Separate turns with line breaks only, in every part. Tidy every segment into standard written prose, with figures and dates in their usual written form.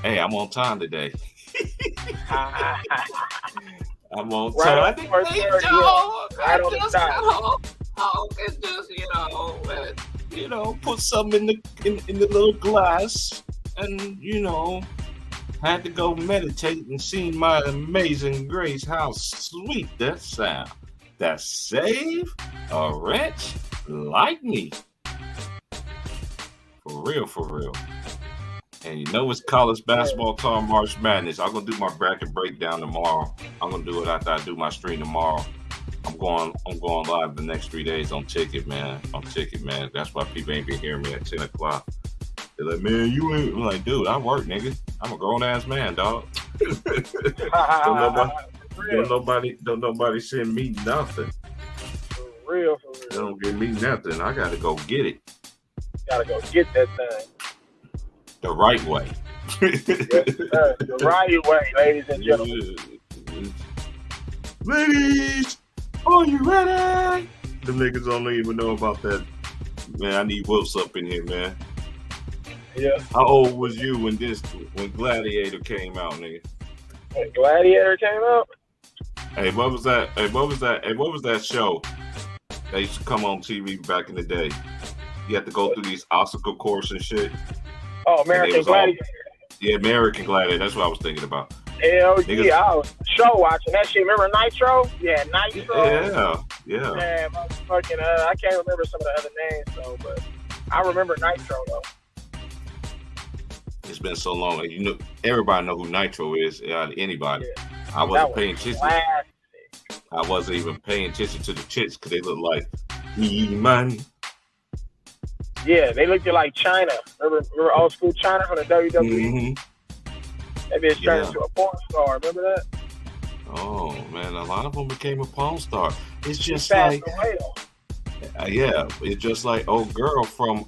Hey, I'm on time today. I'm on
Right on
time
the
today,
first word, yeah.
dog. I
Right on the
just
dot.
got home. And just put some in the little glass, and had to go meditate and see my amazing grace. How sweet that sound. That save a wretch like me. For real, for real. And it's college basketball time, March Madness. I'm gonna do my bracket breakdown tomorrow. I'm gonna do it after I do my stream tomorrow. I'm going live the next 3 days on Ticket, man. On Ticket, man. That's why people ain't been hearing me at 10 o'clock. They're like, man, you ain't. I'm like, dude, I work, nigga. I'm a grown ass man, dog. Don't nobody send me nothing.
For real.
Don't give me nothing. I gotta go get it.
Gotta go get that thing.
The right way.
Yes, sir. The right way, ladies and gentlemen.
Ladies, are you ready? The niggas don't even know about that. Man, I need Wills up in here, man.
Yeah.
How old was you when Gladiator came out, nigga?
When Gladiator came out?
Hey, what was that? Hey, what was that show that used to come on TV back in the day? You had to go through these obstacle course and shit.
Oh, American Gladiator.
American Gladiator. That's what I was thinking about.
Hell yeah, I was show watching that shit. Remember Nitro? Yeah, Nitro.
Yeah.
Yeah, fucking. I can't remember some of the other names though, but I remember Nitro though.
It's been so long. Everybody know who Nitro is. Anybody.
Yeah.
I wasn't paying attention. I wasn't even paying attention to the chicks because they look like He-Man.
Yeah, they looked like China. Remember old school China from the WWE?
Mm-hmm.
That bitch turned into a porn star. Remember that?
Oh man, a lot of them became a porn star. It's just
like,
it's just like old girl from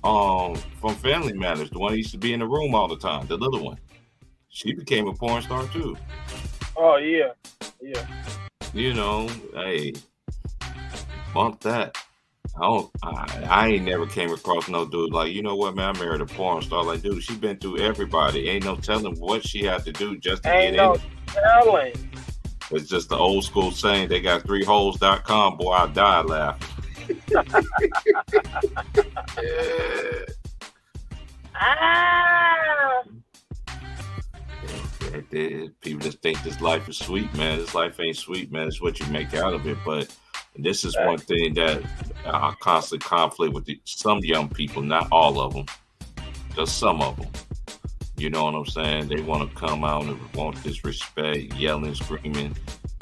Family Matters, the one that used to be in the room all the time, the little one. She became a porn star too.
Oh yeah.
Hey, bump that. I ain't never came across no dude like, you know what, man, I married a porn star. Like, dude, she been through everybody. Ain't no telling what she had to do just to get in.
Telling.
It's just the old school saying, they got 3holes.com. Boy, I died laughing. People just think this life is sweet, man. This life ain't sweet, man. It's what you make out of it. But this is one thing that I constantly conflict with some young people, not all of them, just some of them. You know what I'm saying? They want to come out and want disrespect, yelling, screaming,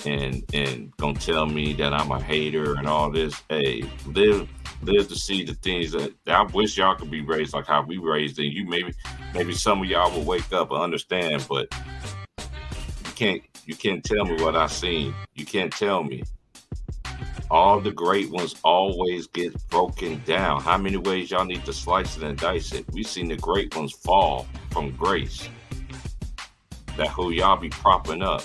and gonna tell me that I'm a hater and all this. Hey, live to see the things that I wish y'all could be raised like how we raised, and you maybe some of y'all will wake up and understand, but you can't tell me what I seen. You can't tell me. All the great ones always get broken down. How many ways y'all need to slice it and dice it? We seen the great ones fall from grace. That who y'all be propping up.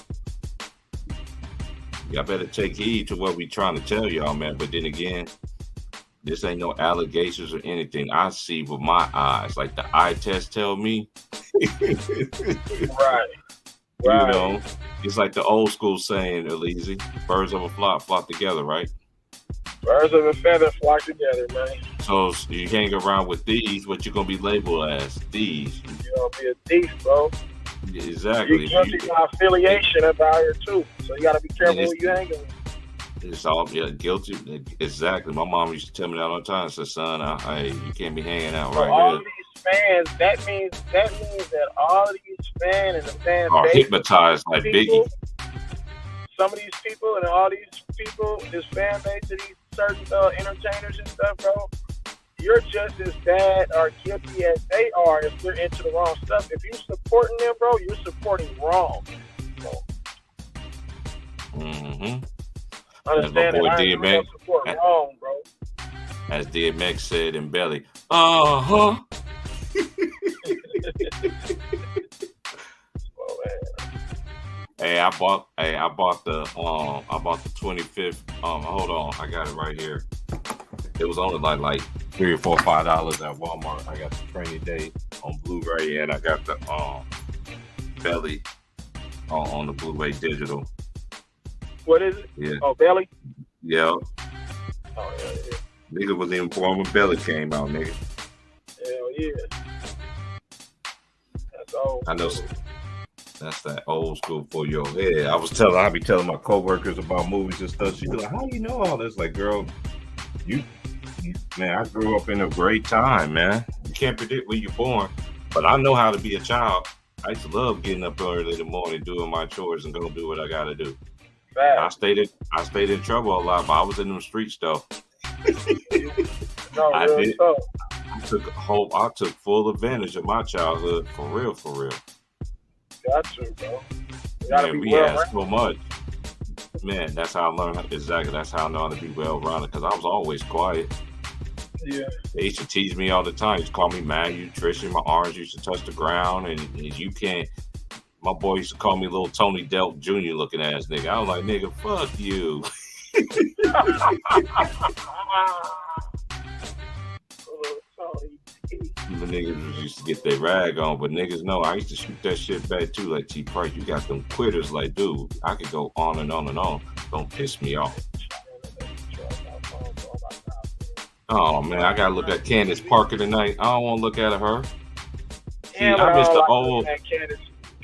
Y'all better take heed to what we trying to tell y'all, man. But then again, this ain't no allegations or anything. I see with my eyes. Like the eye test tell me.
Right.
It's like the old school saying, Elise, birds of a flock together, right?
Birds of a feather flock together, man.
So you hang around with thieves, what you gonna be labeled as? Thieves.
You're gonna be a thief, bro.
Exactly.
You're guilty of affiliation about here too. So you gotta be careful who you hang with.
It's all guilty. Exactly. My mom used to tell me that all the time. Said, son, you can't be hanging out right
all
here.
Of these fans, that means that all of these fans and the fan
are
base
hypnotized like Biggie.
Some of these people and all these people, this fan base of these certain entertainers and stuff, bro, you're just as bad or guilty as they are if they're into the wrong stuff. If you're supporting them, bro, you're supporting wrong.
Mm-hmm.
Understand that I ain't support wrong, bro.
As DMX said in Belly, uh-huh. Hey, I bought the 25th. Hold on, I got it right here. It was only like $3 or $4 or $5 at Walmart. I got the Training Day on Blu-ray, and I got the Belly on the Blu-ray digital.
What is it?
Yeah.
Oh, Belly?
Yeah.
Oh, yeah.
Nigga was even born when Belly came out, nigga.
Hell yeah. That's old.
I know. That's that old school for your head. I be telling my coworkers about movies and stuff. She be like, "How you know all this?" Like, girl, you man, I grew up in a great time, man. You can't predict where you're born, but I know how to be a child. I used to love getting up early in the morning, doing my chores, and go do what I got to do. I stayed in trouble a lot, but I was in them streets though.
No,
I
real
did.
talk.
I took full advantage of my childhood for real.
Got you, bro. You gotta
Man,
be
we
well
had
rounded.
so much. Man, that's how I learned. Exactly, that's how I know how to be well-rounded. Because I was always quiet.
Yeah.
They used to tease me all the time. They used to call me malnutrition. My arms used to touch the ground, and you can't. My boy used to call me little Tony Delk Jr. looking ass nigga. I was like, nigga, fuck you. The niggas used to get their rag on, but niggas know I used to shoot that shit back too. Like, T Price, you got them quitters. Like, dude, I could go on and on and on. Don't piss me off. Oh man, I gotta look at Candace Parker tonight. I don't want to look at her. See,
Yeah,
I miss the
like
old.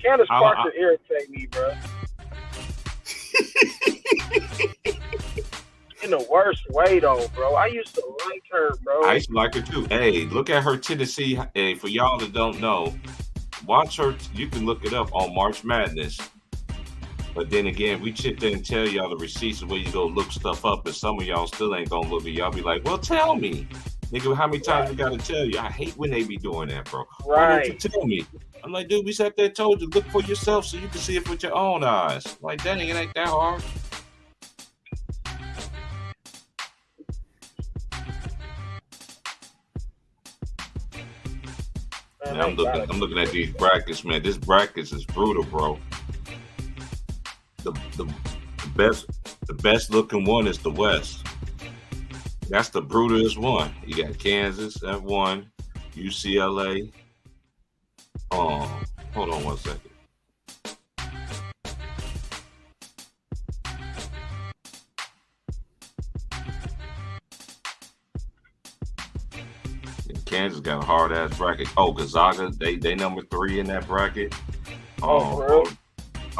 Candace Parker irritate me, bro. In the worst way, though, bro. I used to like her, bro.
I used to like her too. Hey, look at her Tennessee. Hey, for y'all that don't know, watch her. You can look it up on March Madness. But then again, we sit there and tell y'all the receipts of where you go look stuff up, and some of y'all still ain't gonna look at y'all. Be like, well, tell me, nigga, how many times we gotta tell you? I hate when they be doing that, bro.
Right.
Why don't you tell me? I'm like, dude, we sat there and told you, look for yourself so you can see it with your own eyes. Like, dang, it ain't that hard. Man, I'm looking at these brackets, man. This brackets is brutal, bro. The best looking one is the West. That's the brutalest one. You got Kansas at 1, UCLA. Hold on 1 second. Kansas got a hard ass bracket. Oh, Gonzaga, they number 3 in that bracket.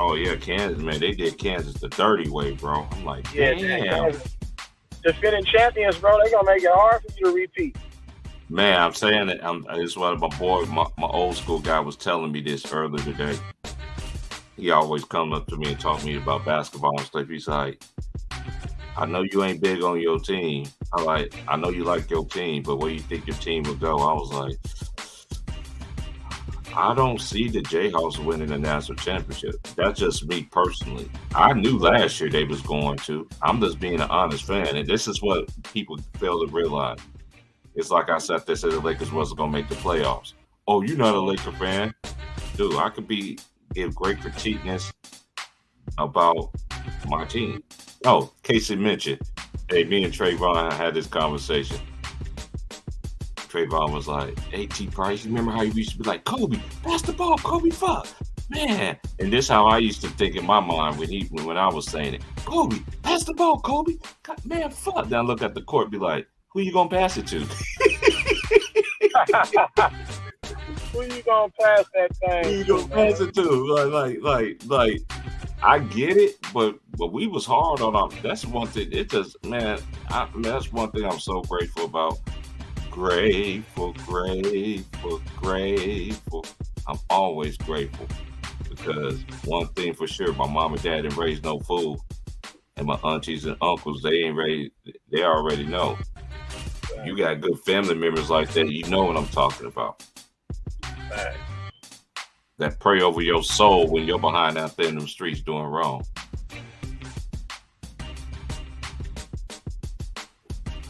Oh yeah, Kansas, man, they did Kansas the dirty way, bro. I'm like, damn.
Defending champions, bro, they gonna make it hard for you to repeat.
Man, I'm saying that. This is what my boy, my old school guy was telling me this earlier today. He always come up to me and talk to me about basketball and stuff. He's like, I know you ain't big on your team. I know you like your team, but where you think your team will go? I was like, I don't see the Jayhawks winning the national championship. That's just me personally. I knew last year they was going to. I'm just being an honest fan, and this is what people fail to realize. It's like I said, they said the Lakers wasn't going to make the playoffs. Oh, you're not a Laker fan? Dude, I could give great critiqueness about my team. Oh, Casey mentioned, hey, me and Trayvon had this conversation. Trayvon was like, hey, T Price, you remember how you used to be like, Kobe, pass the ball, Kobe, fuck, man. And this how I used to think in my mind when I was saying it. Kobe, pass the ball, Kobe. God, man, fuck. Then I look at the court, be like, who you gonna pass it to?
Who you gonna pass that thing?
Who you gonna pass it to? Like. I get it, but we was hard on our. That's one thing. It just, man, that's one thing I'm so grateful about. Grateful. I'm always grateful because one thing for sure, my mom and dad didn't raise no fool, and my aunties and uncles they ain't raised. They already know. You got good family members like that. You know what I'm talking about. That pray over your soul when you're behind out there in them streets doing wrong.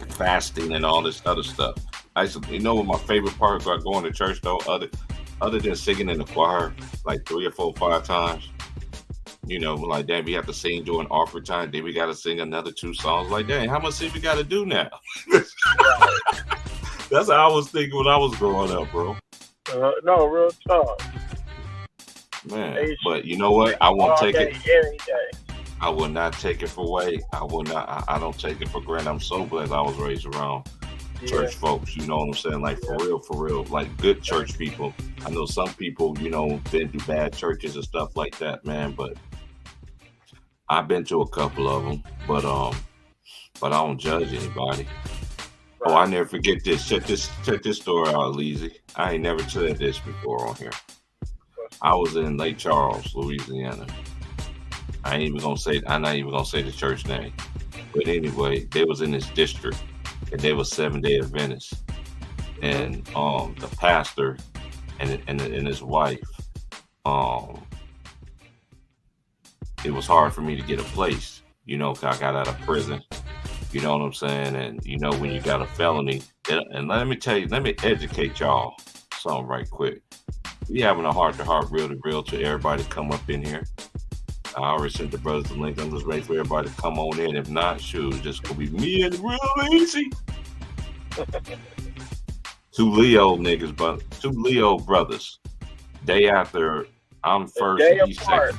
Fasting and all this other stuff. You know what my favorite part about going to church though, other than singing in the choir like 3 or 4 or 5 times, you know, like damn, we have to sing during offering time, then we got to sing another 2 songs. Like, dang, how much shit we got to do now? That's how I was thinking when I was growing up, bro.
No, real talk.
Man, but you know what? I won't take it.
Every day.
I will not take it for away. I will not. I don't take it for granted. I'm so glad I was raised around church folks. You know what I'm saying? Like for real. Like good church people. I know some people, been to bad churches and stuff like that, man. But I've been to a couple of them. But I don't judge anybody. Right. Oh, I never forget this. Check this story out, Leezy. I ain't never said this before on here. I was in Lake Charles, Louisiana. I'm not even gonna say the church name. But anyway, they was in this district and they was 7-Day Adventists. And the pastor and his wife, it was hard for me to get a place, 'cause I got out of prison. You know what I'm saying? And when you got a felony, and let me educate y'all something right quick. We having a heart-to-heart, real to everybody to come up in here. I already sent the brothers the link. I'm just ready for everybody to come on in. If not, shoot, it's just gonna be me and Real Easy. Two Leo niggas, but two Leo brothers. Day after I'm first, he's second.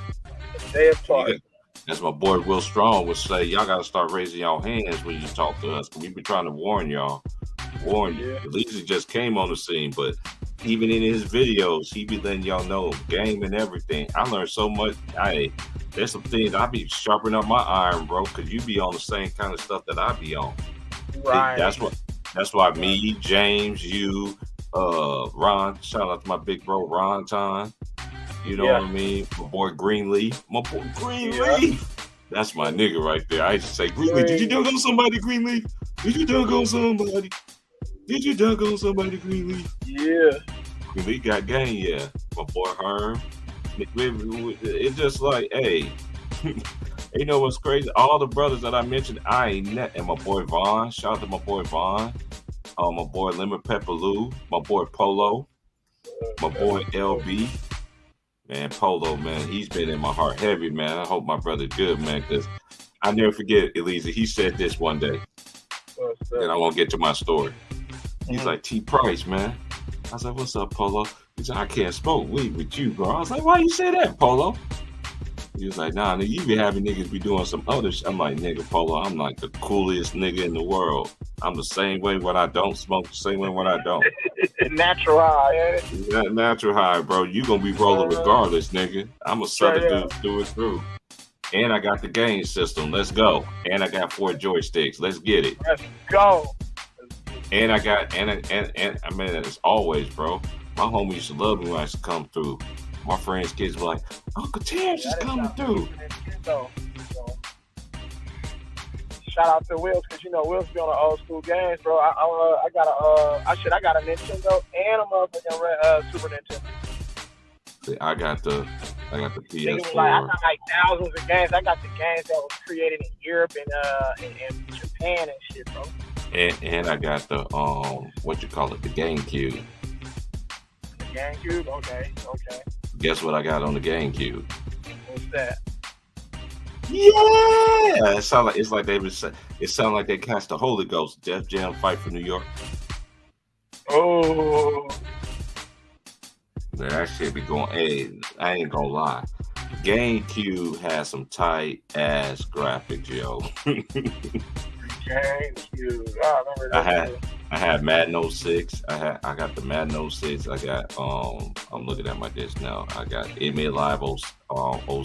Day apart.
As my boy Will Strong would say, y'all gotta start raising y'all hands when you talk to us. We been trying to warn y'all. At least he just came on the scene, but even in his videos, he be letting y'all know game and everything. I learned so much. There's some things I be sharpening up my iron, bro, because you be on the same kind of stuff that I be on.
Right.
That's why me, James, you, Ron, shout out to my big bro Ron Ton. You know what I mean? My boy Greenleaf. That's my nigga right there. I used to say, Greenleaf, did you dunk on somebody, Greenleaf? Did you dunk on somebody? Greenleaf?
Yeah.
Greenleaf got game, yeah. My boy Herm. It's just like, hey, you know what's crazy? All the brothers that I mentioned, I ain't met. And my boy Vaughn, shout out to my boy Vaughn. My boy Lemon Pepper Lou. My boy Polo. My boy LB. Man, Polo, man, he's been in my heart heavy, man. I hope my brother good, man, because I never forget, Elisa, he said this one day. And I won't get to my story. He's like, T Price, man. I was like, what's up, Polo? He said, I can't smoke weed with you, bro. I was like, why you say that, Polo? He was like, nah, nigga, you be having niggas be doing some other shit. I'm like, nigga, Polo, I'm like the coolest nigga in the world. I'm the same way when I don't smoke, the same way when I don't.
Natural high,
yeah, natural high, bro. You gonna be rolling regardless, nigga. I'm a southern dude through and through. And I got the game system. Let's go. And I got 4 joysticks. Let's get it.
Let's go.
And I got and I mean, it's always, bro. My homies used to love me when I used to come through. My friends' kids were like, Uncle Terrence is coming through.
Shout out to Wills, because Wills be on the old school games, bro. I got a Nintendo and a motherfucking Super Nintendo.
I got the PS4.
I got like thousands of games. I got the games that was created in Europe and Japan and shit, bro.
And I got the the GameCube.
The GameCube, okay.
Guess what I got on the GameCube?
What's that?
Yeah, it sound like they cast the Holy Ghost. Def Jam Fight for New York.
Oh,
that shit be going. Hey, I ain't gonna lie. GameCube has some tight ass graphics, yo.
GameCube. I remember that.
I had Madden 06. I got the Madden 06. I got I'm looking at my disc now. I got NBA Live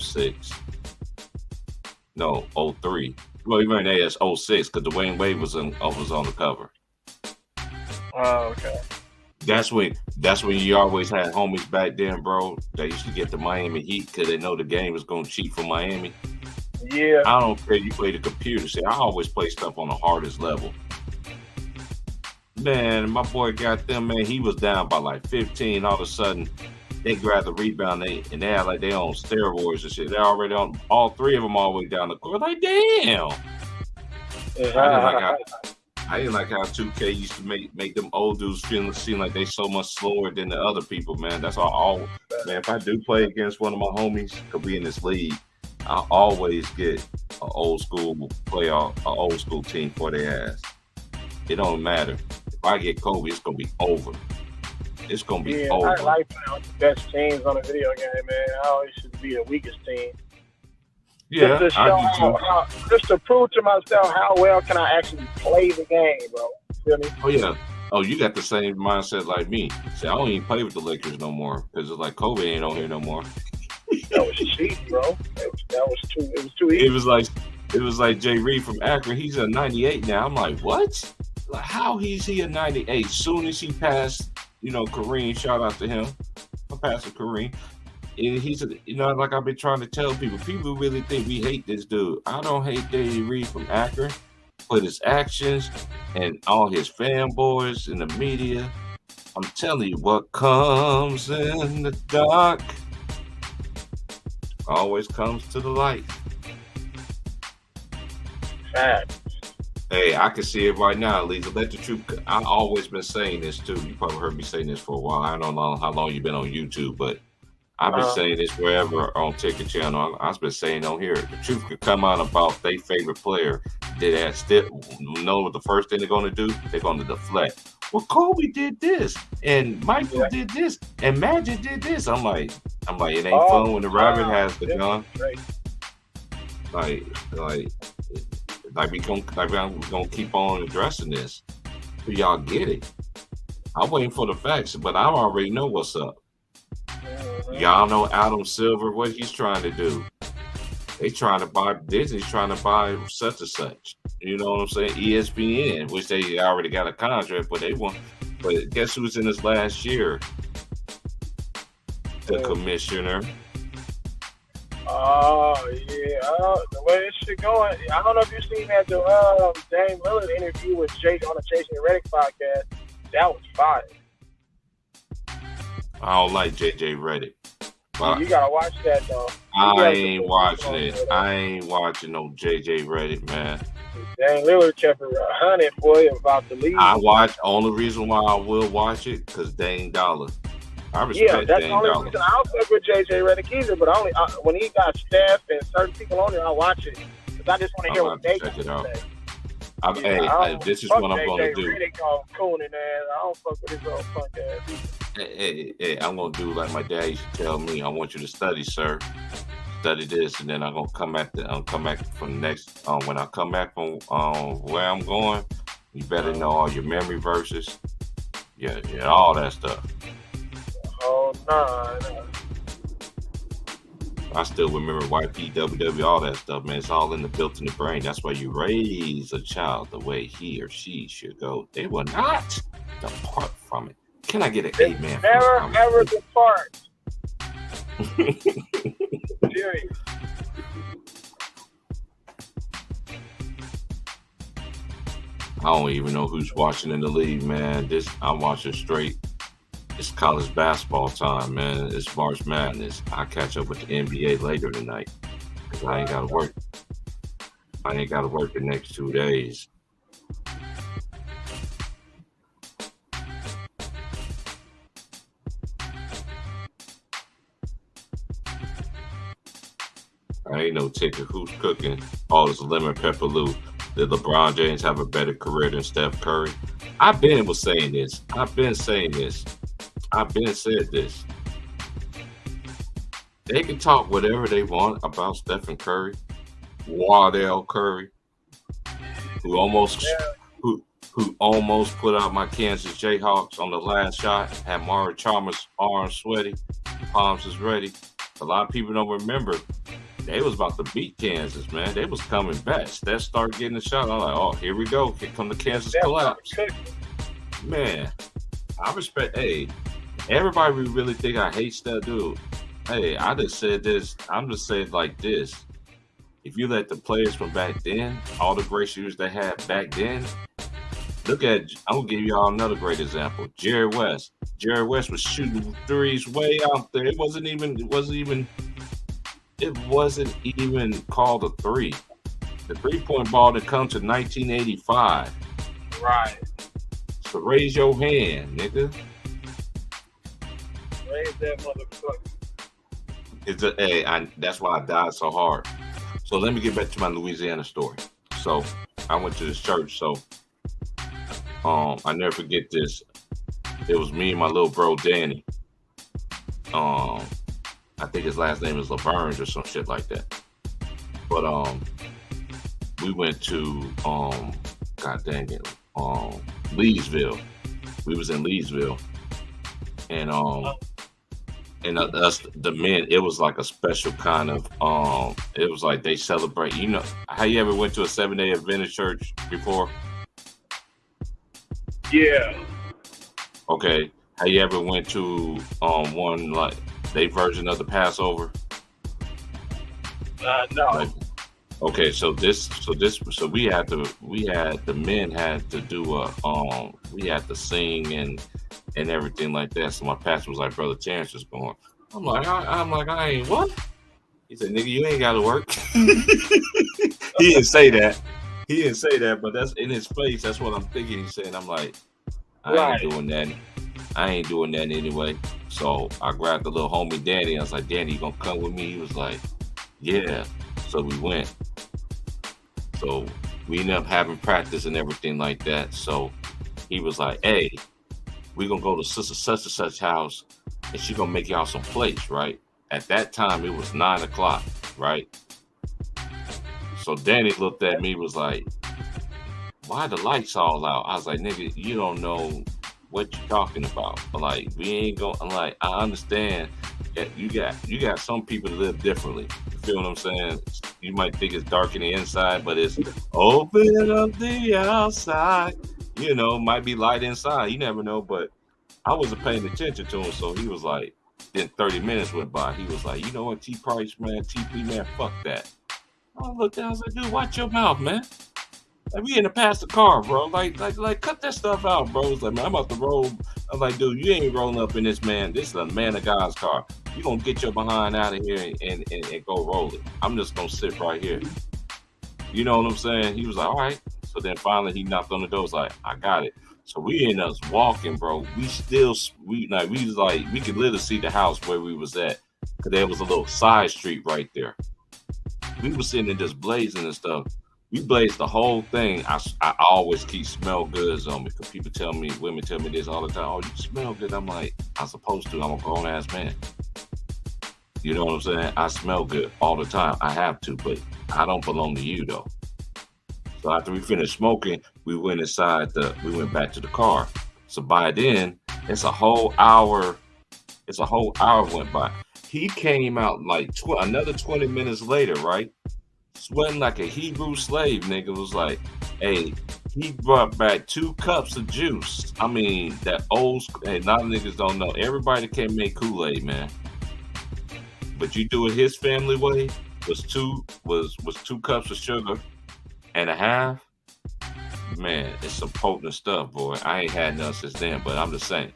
06. No, 03. Well, even as 06 because Dwayne Wade was on the cover.
Oh, okay.
That's when you always had homies back then, bro. They used to get the Miami Heat because they know the game was gonna cheat for Miami.
Yeah.
I don't care you play the computer. See, I always play stuff on the hardest level. Man, my boy got them, man. He was down by like 15. All of a sudden, they grab the rebound and they act like they on steroids and shit. They're already on all 3 of them all the way down the court. Like, damn. I didn't like how 2K used to make them old dudes seem like they so much slower than the other people, man. That's all. Man, if I do play against one of my homies, could be in this league, I always get an old school team for their ass. It don't matter. If I get Kobe, it's gonna be over. It's gonna be
Yeah, I
over.
like playing with the best teams on a video game, man. I always should be the weakest team. Just
Yeah,
to
I
show
do too.
just to prove to myself how well can I actually play the game, bro. You feel me?
Oh yeah. Oh, you got the same mindset like me. See, I don't even play with the Lakers no more because it's like Kobe ain't on here no more.
That was cheap, bro. It was too
It
easy.
was like Jay Reed from Akron. He's a 98 now. I'm like, what? Like, how is he a 98? Soon as he passed, Kareem, shout out to him. I'm passing Kareem. And he's, like I've been trying to tell people, people really think we hate this dude. I don't hate Jay Reed from Akron, but his actions and all his fanboys in the media, I'm telling you, what comes in the dark always comes to the light.
Fact.
Hey, I can see it right now, Lisa. Let the truth. I've always been saying this too. You probably heard me saying this for a while. I don't know how long you've been on YouTube, but I've been saying this wherever on Ticket Channel. I've been saying on here. The truth could come out about their favorite player. Did that still know what the first thing they're going to do? They're going to deflect. Well, Kobe did this, and Michael did this, and Magic did this. I'm like, it ain't fun when the rabbit has the gun. Like we're gonna keep on addressing this. So y'all get it. I'm waiting for the facts, but I already know what's up. Y'all know Adam Silver, what he's trying to do. They trying to buy Disney's trying to buy such and such. You know what I'm saying? ESPN, which they already got a contract, but they want. But guess who's in this last year? The commissioner.
Oh yeah, the way this shit going. I don't know if you've seen that Dame Lillard interview with Jake on the Chasing Redick podcast. That was fire.
I don't like JJ Redick.
You gotta watch that though.
I ain't watching it. I ain't watching no JJ Redick, man.
Dame Lillard kept it 100, boy, about the league.
Only reason why I will watch it because Dame Dollar. I respect
that's
Dame
the only
Dollar.
reason I don't fuck with JJ Redick either. But when he got staff and certain people on there, I watch it because I just want to hear what they
check it out.
say.
This is what I'm gonna do.
Redick all cooning ass. I don't fuck with his old punk ass.
Hey, I'm gonna do like my dad used to tell me. I want you to study, sir. Study this, and then I'm gonna come back from next. When I come back from where I'm going, you better know all your memory verses. Yeah, all that stuff.
Oh no.
I still remember YPWW, all that stuff, man. It's all built in the brain. That's why you raise a child the way he or she should go. They will not depart from it. Can I get an amen?
Never ever depart. Serious.
I don't even know who's watching in the league, man. I'm watching straight. It's college basketball time, man. It's March Madness. I catch up with the NBA later tonight because I ain't got to work. I ain't got to work the next 2 days. I ain't no ticket. Who's cooking? Oh, it's Lemon Pepper Lou. Did LeBron James have a better career than Steph Curry? I've been saying this. I've been said this. They can talk whatever they want about Stephen Curry, Wardell Curry, who almost put out my Kansas Jayhawks on the last shot, had Mario Chalmers' arms sweaty, palms is ready. A lot of people don't remember. They was about to beat Kansas, man. They was coming back. Steph started getting the shot. I'm like, oh, here we go. Here come the Kansas collapse. Man, I respect. Hey, everybody really think I hate Steph, dude. Hey, I just said this. I'm just saying like this. If you let the players from back then, all the great shooters they had back then, look at. I'm gonna give y'all another great example. Jerry West. Jerry West was shooting threes way out there. It wasn't even called a three. The 3-point ball that comes to 1985.
Right.
So raise your hand, nigga.
Raise that motherfucker.
That's why I died so hard. So let me get back to my Louisiana story. So I went to this church. So I never forget this. It was me and my little bro Danny. Um, I think his last name is Laverne or some shit like that. But we went to God dang it, Leesville. We was in Leesville, and us the men. It was like a special kind of It was like they celebrate. You know how you ever went to a 7-day Adventist church before?
Yeah.
Okay. How you ever went to one like they version of the Passover?
No.
Like, okay, so we had the men had to do we had to sing and everything like that. So my pastor was like, Brother Terrence is going. I'm like, I ain't what? He said, nigga, you ain't gotta work. He didn't say that. He didn't say that, but that's in his face. That's what I'm thinking. He's saying, I'm like, I ain't doing that. I ain't doing that anyway. So I grabbed the little homie Danny. I was like, Danny, you gonna come with me? He was like, yeah. So we went. So we ended up having practice and everything like that. So he was like, hey, we gonna go to sister such and such house and she gonna make y'all some plates, right? At that time it was 9:00, right? So Danny looked at me, was like, why the lights all out? I was like, nigga, you don't know what you talking about. But like, we ain't going. I'm like, I understand that you got some people that live differently. You feel what I'm saying? You might think it's dark in the inside, but it's open up the outside. You know, might be light inside. You never know. But I wasn't paying attention to him, so he was like, then 30 minutes went by. He was like, you know what, T Price, man, TP, man, fuck that. I looked down, I was like, dude, watch your mouth, man. Like, we in the past the car, bro. Like, cut that stuff out, bro. It's like, man, I'm about to roll. I'm like, dude, you ain't rolling up in this, man. This is a man of God's car. You gonna get your behind out of here and go roll it. I'm just gonna sit right here. You know what I'm saying? He was like, all right. So then finally he knocked on the door. Was like, I got it. So we ended up walking, bro. We could literally see the house where we was at, because there was a little side street right there. We were sitting there just blazing and stuff. We blazed the whole thing. I always keep smell goods on me, because women tell me this all the time. Oh, you smell good. I'm like, I'm supposed to. I'm a grown ass man. You know what I'm saying? I smell good all the time. I have to, but I don't belong to you though. So after we finished smoking, we went we went back to the car. So by then, it's a whole hour went by. He came out like another 20 minutes later, right? Sweating like a Hebrew slave, nigga. Was like, hey, he brought back 2 cups of juice. I mean, that old, hey, a lot of niggas don't know. Everybody can't make Kool-Aid, man. But you do it his family way, was 2 cups of sugar and a half. Man, it's some potent stuff, boy. I ain't had none since then, but I'm just saying.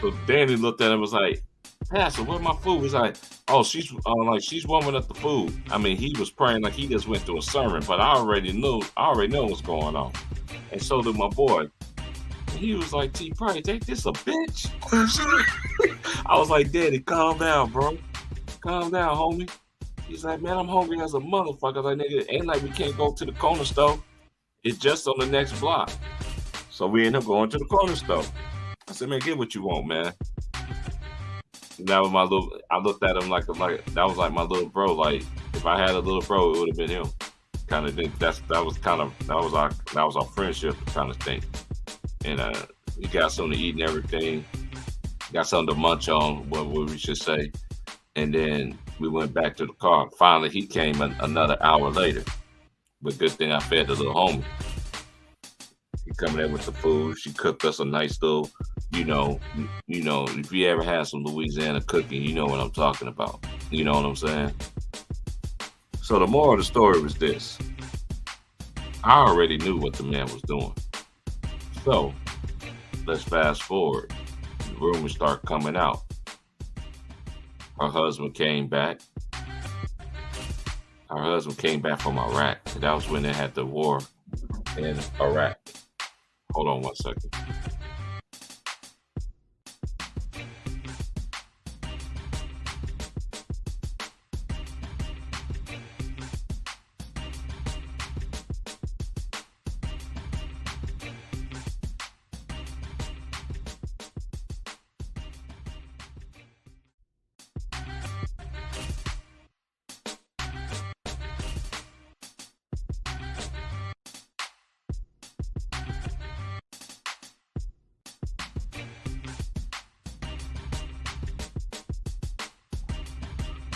So Danny looked at him and was like, Pastor, where's my food? He's like, oh, she's warming up the food. I mean, he was praying like he just went through a sermon, but I already know what's going on. And so did my boy. And he was like, T Price, ain't this a bitch? I was like, Daddy, calm down, bro. Calm down, homie. He's like, man, I'm hungry as a motherfucker. I was like, nigga, ain't like we can't go to the corner store. It's just on the next block. So we end up going to the corner store. I said, man, get what you want, man. That was I looked at him like that was like my little bro. Like, if I had a little bro, it would have been him. Kind of thing. That was our friendship kind of thing. And we got something to eat and everything. Got something to munch on, what we should say. And then we went back to the car. Finally, he came another hour later. But good thing I fed the little homie. He coming in with the food. She cooked us a nice little, you know, if you ever had some Louisiana cooking, you know what I'm talking about. You know what I'm saying? So the moral of the story was this. I already knew what the man was doing. So let's fast forward. The rumors start coming out. Her husband came back. Her husband came back from Iraq. And that was when they had the war in Iraq. Hold on one second.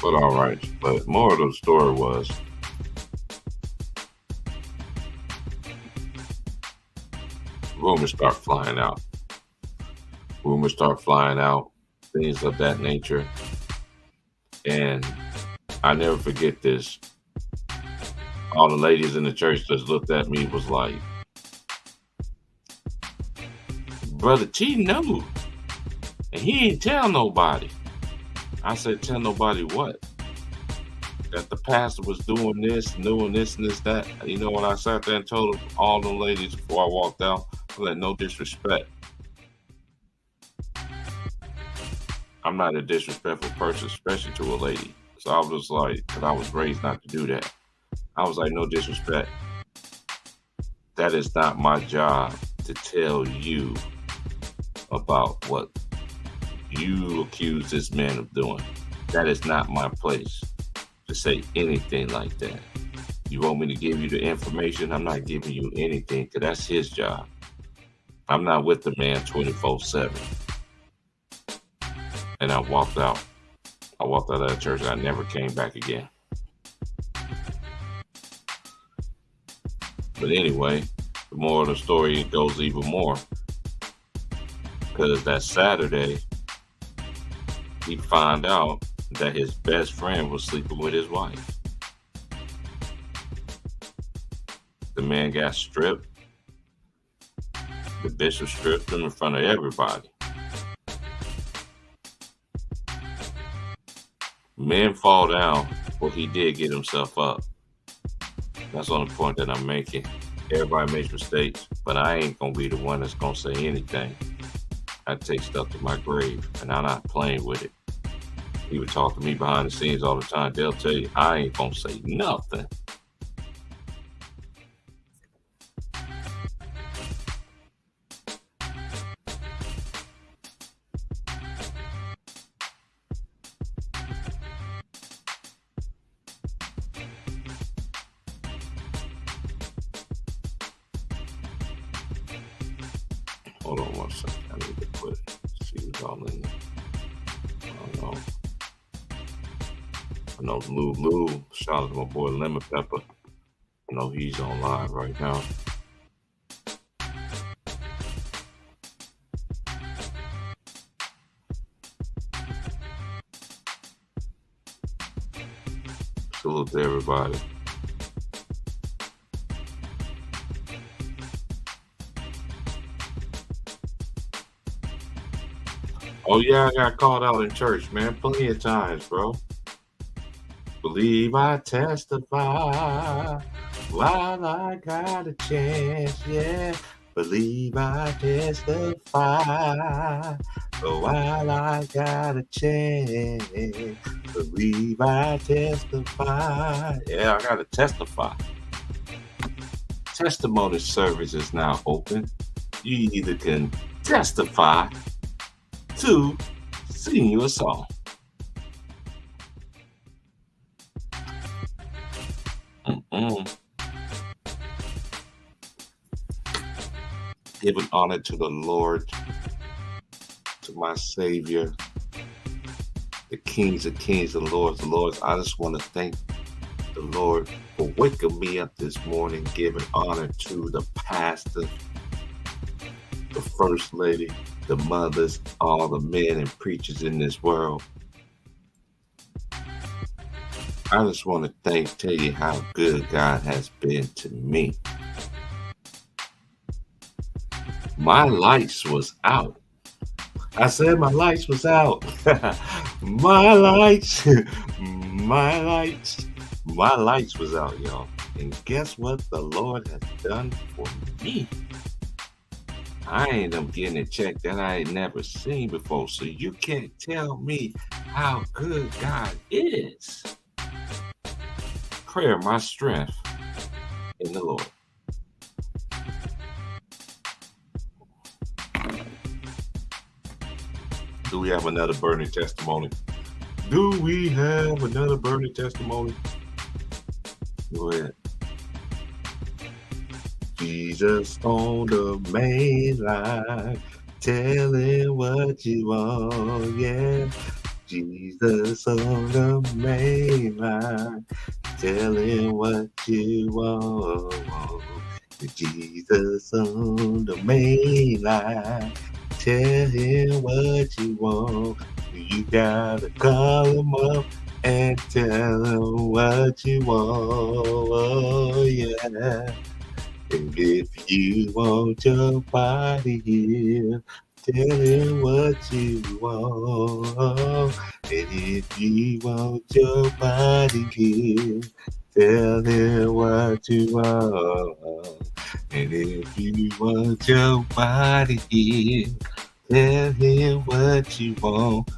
But all right. But more of the story was rumors start flying out. Rumors start flying out, things of that nature. And I never forget this. All the ladies in the church just looked at me, was like, Brother T knew. And he ain't tell nobody. I said, tell nobody what? That the pastor was doing this, doing this and this, that. You know, when I sat there and told all them ladies before I walked out, I let no disrespect. I'm not a disrespectful person, especially to a lady. So I was like, because I was raised not to do that. I was like, no disrespect. That is not my job to tell you about what you accuse this man of doing. That is not my place to say anything like that. You want me to give you the information? I'm not giving you anything because that's his job. I'm not with the man 24/7. And I walked out. I walked out of that church and I never came back again. But anyway, the moral of the story goes even more. Because that Saturday, he found out that his best friend was sleeping with his wife. The man got stripped. The bishop stripped him in front of everybody. Men fall down, but he did get himself up. That's the only point that I'm making. Everybody makes mistakes, but I ain't going to be the one that's going to say anything. I take stuff to my grave, and I'm not playing with it. He would talk to me behind the scenes all the time. They'll tell you, I ain't going to say nothing. Hold on one second. I need to put it. See what's all in there. I know Lou. Shout out to my boy Lemon Pepper. I know he's on live right now. Salute to everybody. Oh yeah, I got called out in church, man. Plenty of times, bro. Believe I testify while I got a chance, yeah. Believe I testify while I got a chance. Believe I testify. Yeah, I gotta testify. Testimony service is now open. You either can testify to sing you a song. Giving honor to the Lord, to my Savior, the Kings of Kings, the Lords of Lords. I just want to thank the Lord for waking me up this morning, giving honor to the pastor, the first lady, the mothers, all the men and preachers in this world. I just want to tell you how good God has been to me. My lights was out. I said my lights was out. My lights was out, y'all. And guess what the Lord has done for me? I ain't getting a check that I ain't never seen before. So you can't tell me how good God is. Prayer, my strength in the Lord. Do we have another burning testimony? Do we have another burning testimony? Go ahead. Jesus on the main line, telling what you want, yeah. Jesus on the main line, tell him what you want. Jesus on the main line, tell him what you want. You gotta call him up and tell him what you want. Oh, yeah. And if you want your body healed, tell him what you want. And if you want your body healed, tell him what you want. And if you want your body healed, tell him what you want.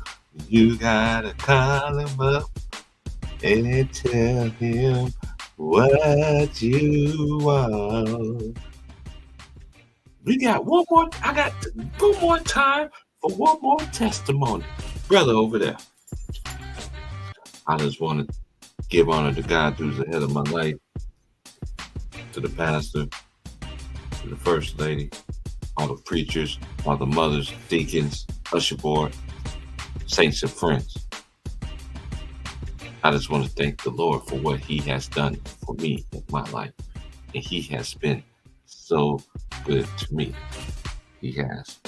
You gotta call him up and tell him what you want. We got one more. I got one more time for one more testimony. Brother over there. I just want to give honor to God who's the head of my life, to the pastor, to the first lady, all the preachers, all the mothers, deacons, usher board, saints and friends. I just want to thank the Lord for what he has done for me in my life. And he has been so good to me. He has.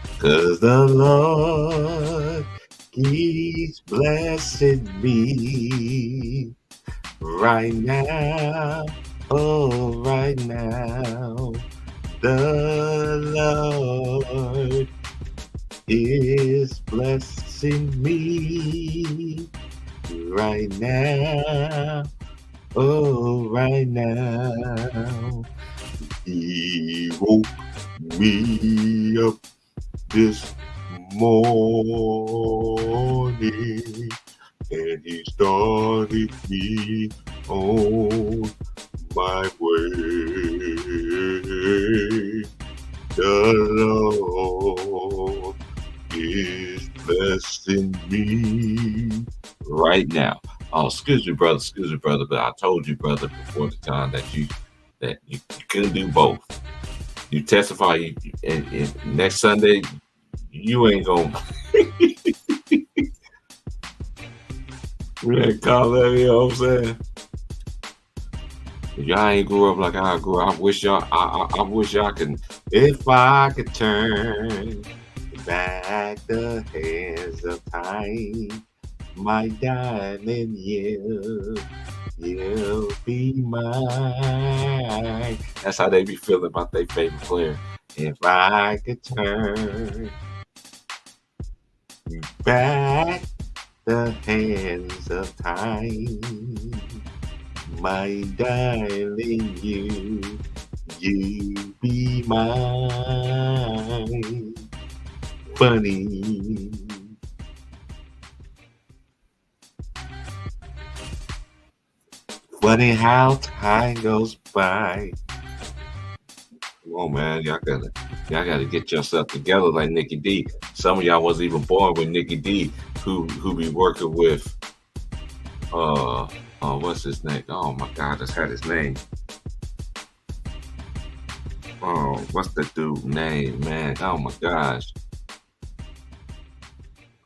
Because the Lord keeps blessing me right now. Oh, right now. The Lord is blessing me right now. Oh, right now. He woke me up this morning and he started me on my way. The Lord is blessing me right now. Oh, excuse me, brother, but I told you, brother, before the time that you couldn't do both. You testify, and next Sunday, you ain't gonna. We ain't call that, you know what I'm saying? Y'all ain't grew up like I grew up. I wish y'all can. If I could turn back the hands of time, my darling, you'll be mine. That's how they be feeling about their favorite player. If I could turn back the hands of time, my darling, you be mine. Funny. Funny how time goes by. Come on, man. Y'all gotta get yourself together like Nikki D. Some of y'all wasn't even born with Nikki D, who be working with what's his name? Oh my God, I just had his name. Oh, what's the dude's name, man? Oh my gosh.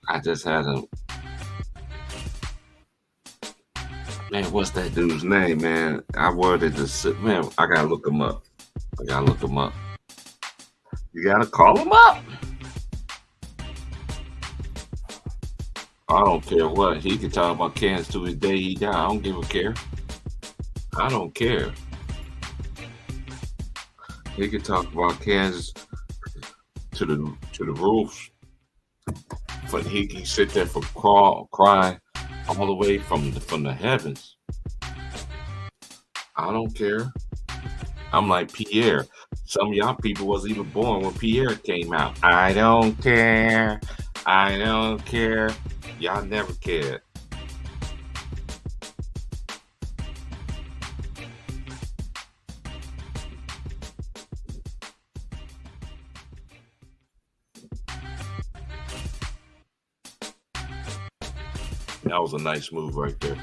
I just had him. Man, what's that dude's name, man? I worded this. Man, I gotta look him up. You gotta call him up. I don't care what. He can talk about Kansas to his day he died. I don't give a care. I don't care. He can talk about Kansas to the roof. But he can sit there for crying all the way from the heavens. I don't care. I'm like Pierre. Some of y'all people wasn't even born when Pierre came out. I don't care. Y'all never cared. That was a nice move right there.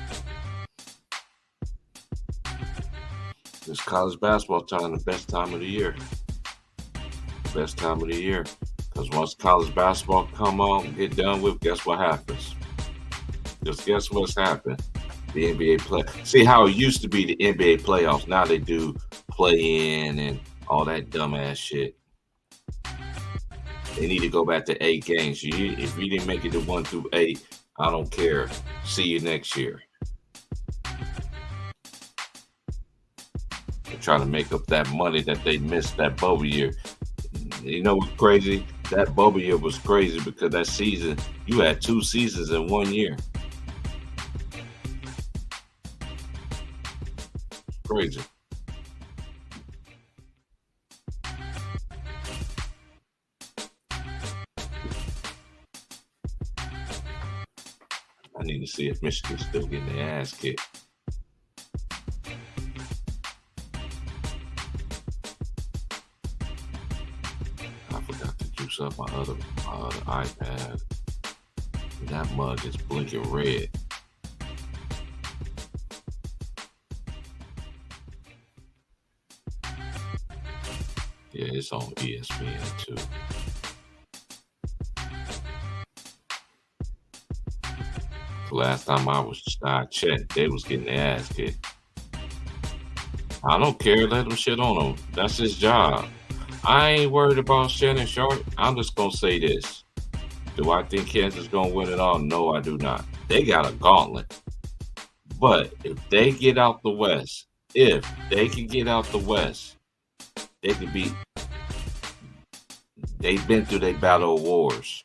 It's college basketball time, the best time of the year. Because Because once college basketball come on, get done with, guess what happens? Just guess what's happened? The NBA play. See how it used to be the NBA playoffs. Now they do play in and all that dumbass shit. They need to go back to 8 games. If you didn't make it to 1 through 8, I don't care. See you next year. They're trying to make up that money that they missed that bubble year. You know what's crazy? That bubble year was crazy because that season, you had 2 seasons in 1 year. Crazy. I need to see if Michigan's still getting their ass kicked. I forgot to juice up my other iPad. That mug is blinking red. Yeah, it's on ESPN too. The last time I checked, they was getting their ass kicked. I don't care. Let them shit on him. That's his job. I ain't worried about Shannon Sharp. I'm just going to say this. Do I think Kansas is going to win it all? No, I do not. They got a gauntlet. But if they get out the West, they could beat. They've been through their battle of wars.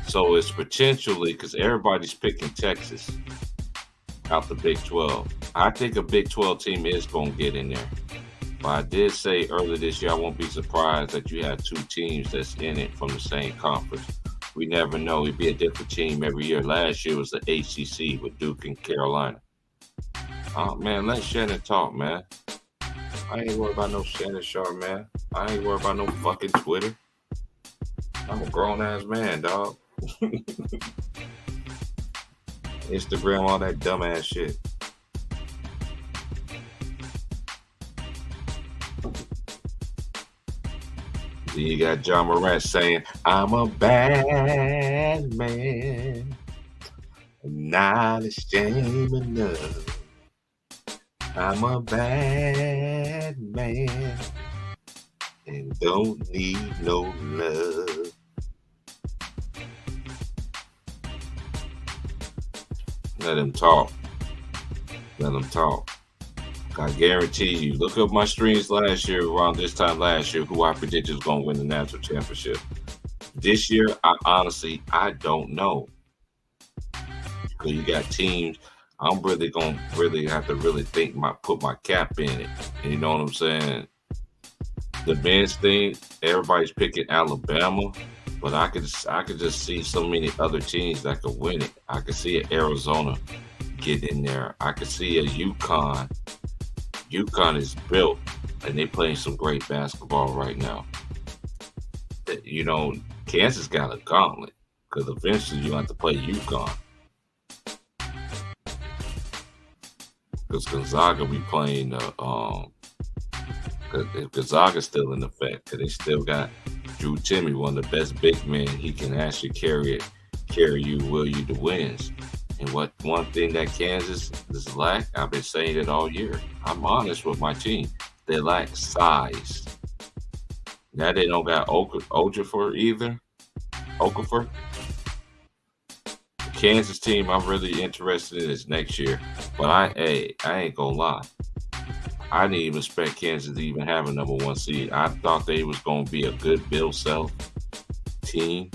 So it's potentially, because everybody's picking Texas out the Big 12. I think a Big 12 team is going to get in there. But I did say earlier this year, I won't be surprised that you have 2 teams that's in it from the same conference. We never know. It'd be a different team every year. Last year was the ACC with Duke and Carolina. Oh, man, let Shannon talk, man. I ain't worried about no Shannon Sharp, man. I ain't worried about no fucking Twitter. I'm a grown-ass man, dog. Instagram, all that dumbass shit. Then you got John Morant saying, I'm a bad man, not ashamed enough. I'm a bad man and don't need no love. Let him talk. I guarantee you, look up my streams last year, around this time last year, who I predicted was going to win the national championship. This year, I don't know. Because you got teams, I'm really going to have to really put my cap in it. And you know what I'm saying? The men's thing, everybody's picking Alabama, but I could just see so many other teams that could win it. I could see an Arizona get in there. I could see a UConn. UConn is built, and they playing some great basketball right now. You know, Kansas got a gauntlet because eventually you have to play UConn. Because Gonzaga be playing Gonzaga's still in effect because they still got Drew Timme, one of the best big men. He can actually carry you, will you to wins. And one thing that Kansas is lack, I've been saying it all year. I'm honest with my team. They lack size. Now they don't got Okafor either. Okafor. The Kansas team I'm really interested in is next year. But I ain't gonna lie. I didn't even expect Kansas to even have a number 1 seed. I thought they was gonna be a good Bill Self team.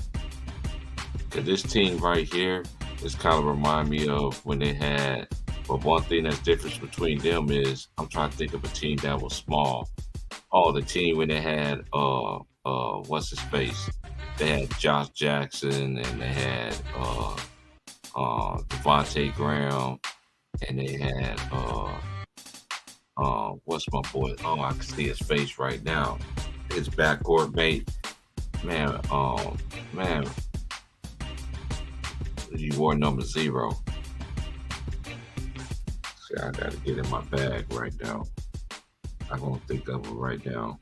Cause this team right here is kind of remind me of when they had, but one thing that's different between them is I'm trying to think of a team that was small. Oh, the team when they had what's his face? They had Josh Jackson and they had Devontae Graham and they had what's my boy? Oh, I can see his face right now. His backcourt mate. Man. You wore number 0. See, I gotta get in my bag right now. I'm gonna think of it right now.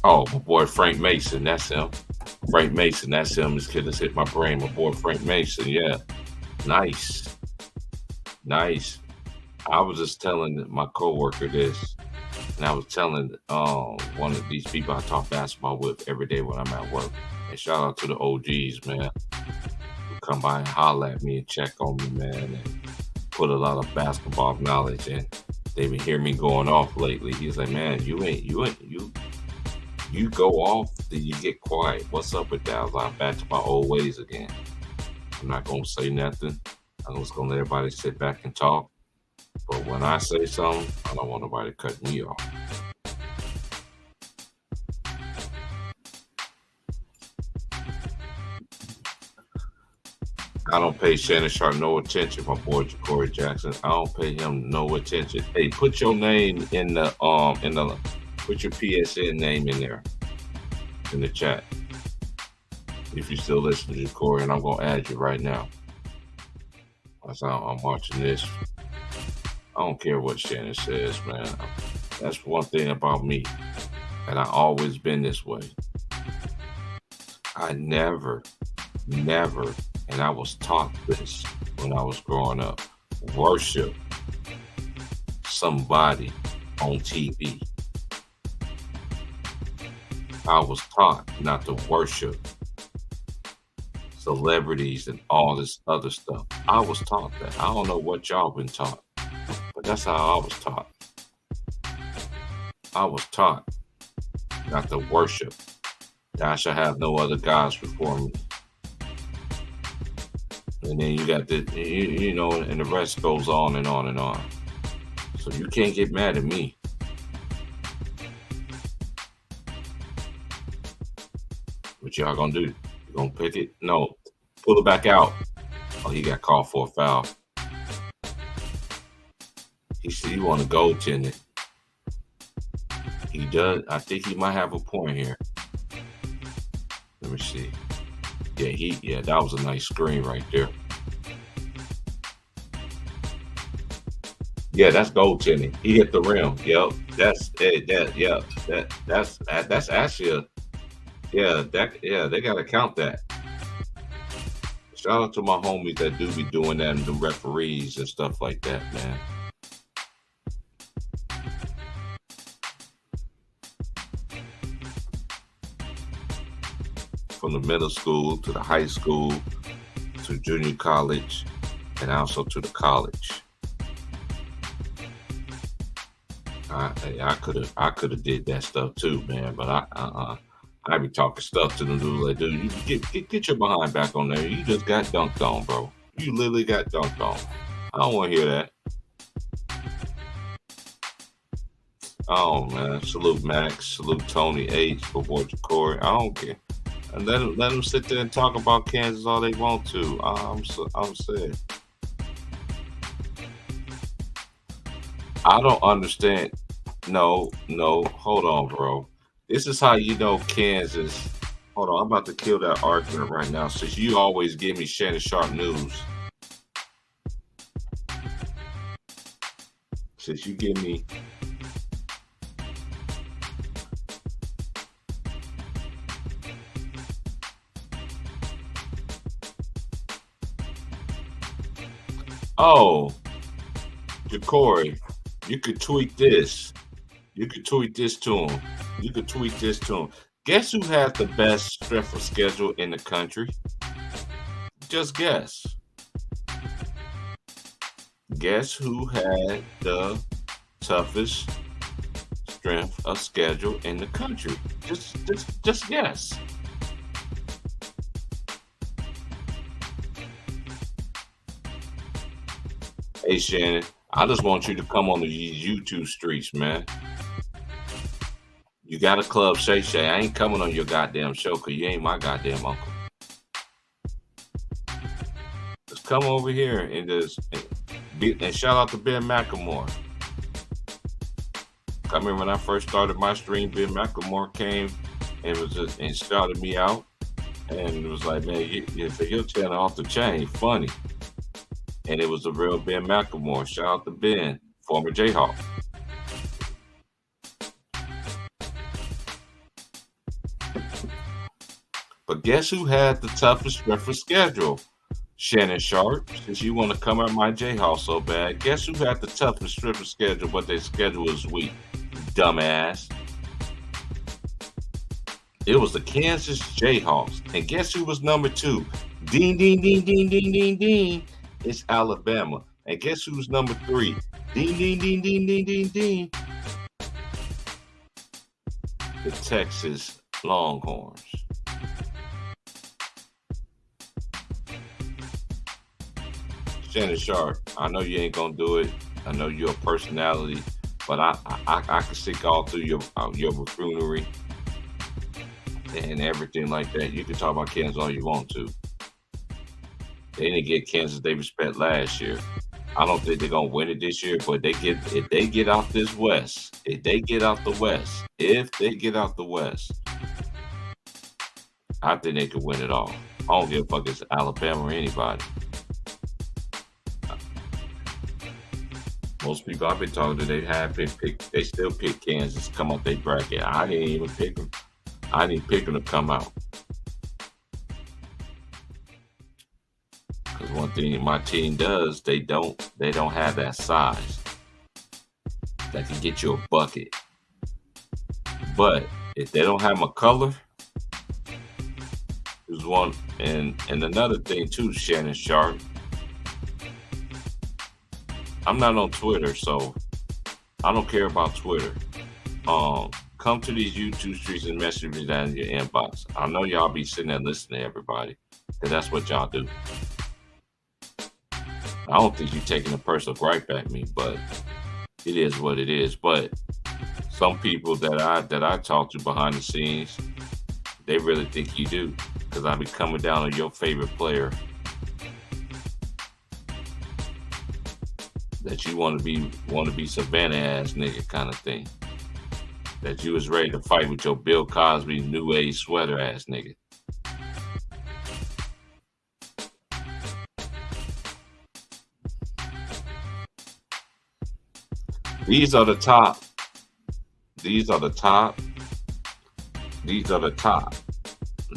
Oh, my boy Frank Mason, that's him. Frank Mason, that's him. This kid has hit my brain. My boy Frank Mason, yeah. Nice. Nice. I was just telling my coworker this, and I was telling one of these people I talk basketball with every day when I'm at work. And shout out to the OGs, man, who come by and holler at me and check on me, man, and put a lot of basketball knowledge in. They've been hearing me going off lately. He's like, man, you go off, then you get quiet. What's up with that? I was like, I'm back to my old ways again. I'm not gonna say nothing. I'm just gonna let everybody sit back and talk. But when I say something, I don't want nobody to cut me off. I don't pay Shannon Sharp no attention, my boy Ja'Cory Jackson. I don't pay him no attention. Hey, put your name in the put your PSN name in there in the chat. If you still listen to Ja'Cory, and I'm gonna add you right now. As I'm watching this. I don't care what Shannon says, man. That's one thing about me. And I always been this way. I never, and I was taught this when I was growing up, worship somebody on TV. I was taught not to worship celebrities and all this other stuff. I was taught that. I don't know what y'all been taught, but that's how I was taught. I was taught not to worship. That I shall have no other gods before me. And then you got the, you know, and the rest goes on and on and on. So you can't get mad at me. What y'all gonna do? You gonna pick it? No. Pull it back out. Oh, he got called for a foul. He said he want a goaltender. He does. I think he might have a point here. Let me see. Yeah, that was a nice screen right there. Yeah, that's goaltending. He hit the rim. Yep, that's it. That's actually they gotta count that. Shout out to my homies that do be doing that and the referees and stuff like that, man. From the middle school to the high school to junior college and also to the college. I could have did that stuff too, man. But I be talking stuff to them dudes like, dude, you get your behind back on there. You just got dunked on, bro. You literally got dunked on. I don't want to hear that. Oh man, salute Max, salute Tony H for boy Ja'Cory. I don't care. And let them sit there and talk about Kansas all they want to. I'm saying. I don't understand. No, hold on, bro. This is how you know Kansas. Hold on, I'm about to kill that argument right now since you always give me Shannon Sharp news. Since you give me. Oh, Ja'Cory, you could tweet this. You could tweet this to him. Guess who has the best strength of schedule in the country? Just guess. Guess who had the toughest strength of schedule in the country? Just guess. Hey Shannon, I just want you to come on these YouTube streets, man. You got a club, Shay. I ain't coming on your goddamn show because you ain't my goddamn uncle. Just come over here and shout out to Ben McLemore. I remember when I first started my stream, Ben McLemore came and and shouted me out, and it was like, man, your channel off the chain, funny. And it was the real Ben McLemore. Shout out to Ben, former Jayhawk. But guess who had the toughest strength of schedule? Shannon Sharp, since you want to come at my Jayhawks so bad, guess who had the toughest strength of schedule, but their schedule was weak? Dumbass. It was the Kansas Jayhawks. And guess who was number 2? Ding, ding, ding, ding, ding, ding, ding. It's Alabama. And guess who's number 3? Ding, ding, ding, ding, ding, ding, ding. The Texas Longhorns. Shannon Sharp, I know you ain't gonna do it. I know you're a personality, but I can stick all through your buffoonery and everything like that. You can talk about Kansas all you want to. They didn't get Kansas they respect last year. I don't think they're gonna win it this year, but if they get out the West, I think they could win it all. I don't give a fuck if it's Alabama or anybody. Most people I've been talking to, they still pick Kansas to come up their bracket. I didn't even pick them. I didn't pick them to come out. Because one thing my team does, they don't have that size that can get you a bucket. But if they don't have McCullough, there's one, and another thing too, Shannon Sharp. I'm not on Twitter, so I don't care about Twitter. Come to these YouTube streets and message me down in your inbox. I know y'all be sitting there listening to everybody, because that's what y'all do. I don't think you're taking a personal gripe at me, but it is what it is. But some people that I talk to behind the scenes, they really think you do, because I be coming down on your favorite player that you want to be Savannah ass nigga kind of thing. That you was ready to fight with your Bill Cosby new age sweater ass nigga. These are the top.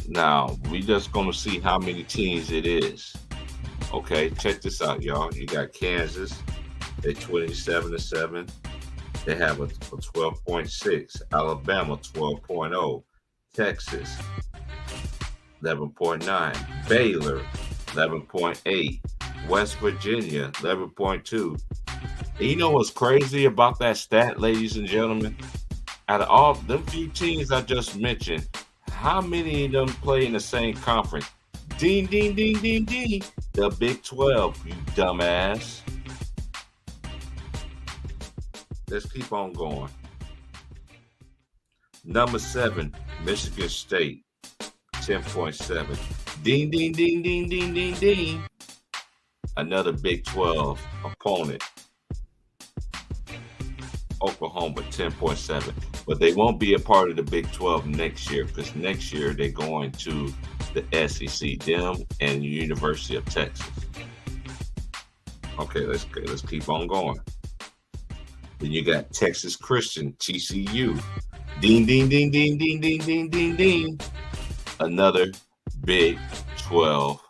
Now, we just gonna see how many teams it is. Okay, check this out, y'all. You got Kansas. They 27-7. They have a 12.6. Alabama 12.0. Texas 11.9. Baylor 11.8. West Virginia 11.2. And you know what's crazy about that stat, ladies and gentlemen? Out of all them few teams I just mentioned, how many of them play in the same conference? Ding, ding, ding, ding, ding. The Big 12, you dumbass. Let's keep on going. Number 7, Michigan State, 10.7. Ding, ding, ding, ding, ding, ding, ding. Another Big 12 opponent. Oklahoma, 10.7. But they won't be a part of the Big 12 next year, because next year they're going to the SEC, them and the University of Texas. Okay, let's keep on going. Then you got Texas Christian, TCU. Ding, ding, ding, ding, ding, ding, ding, ding, ding. Another Big 12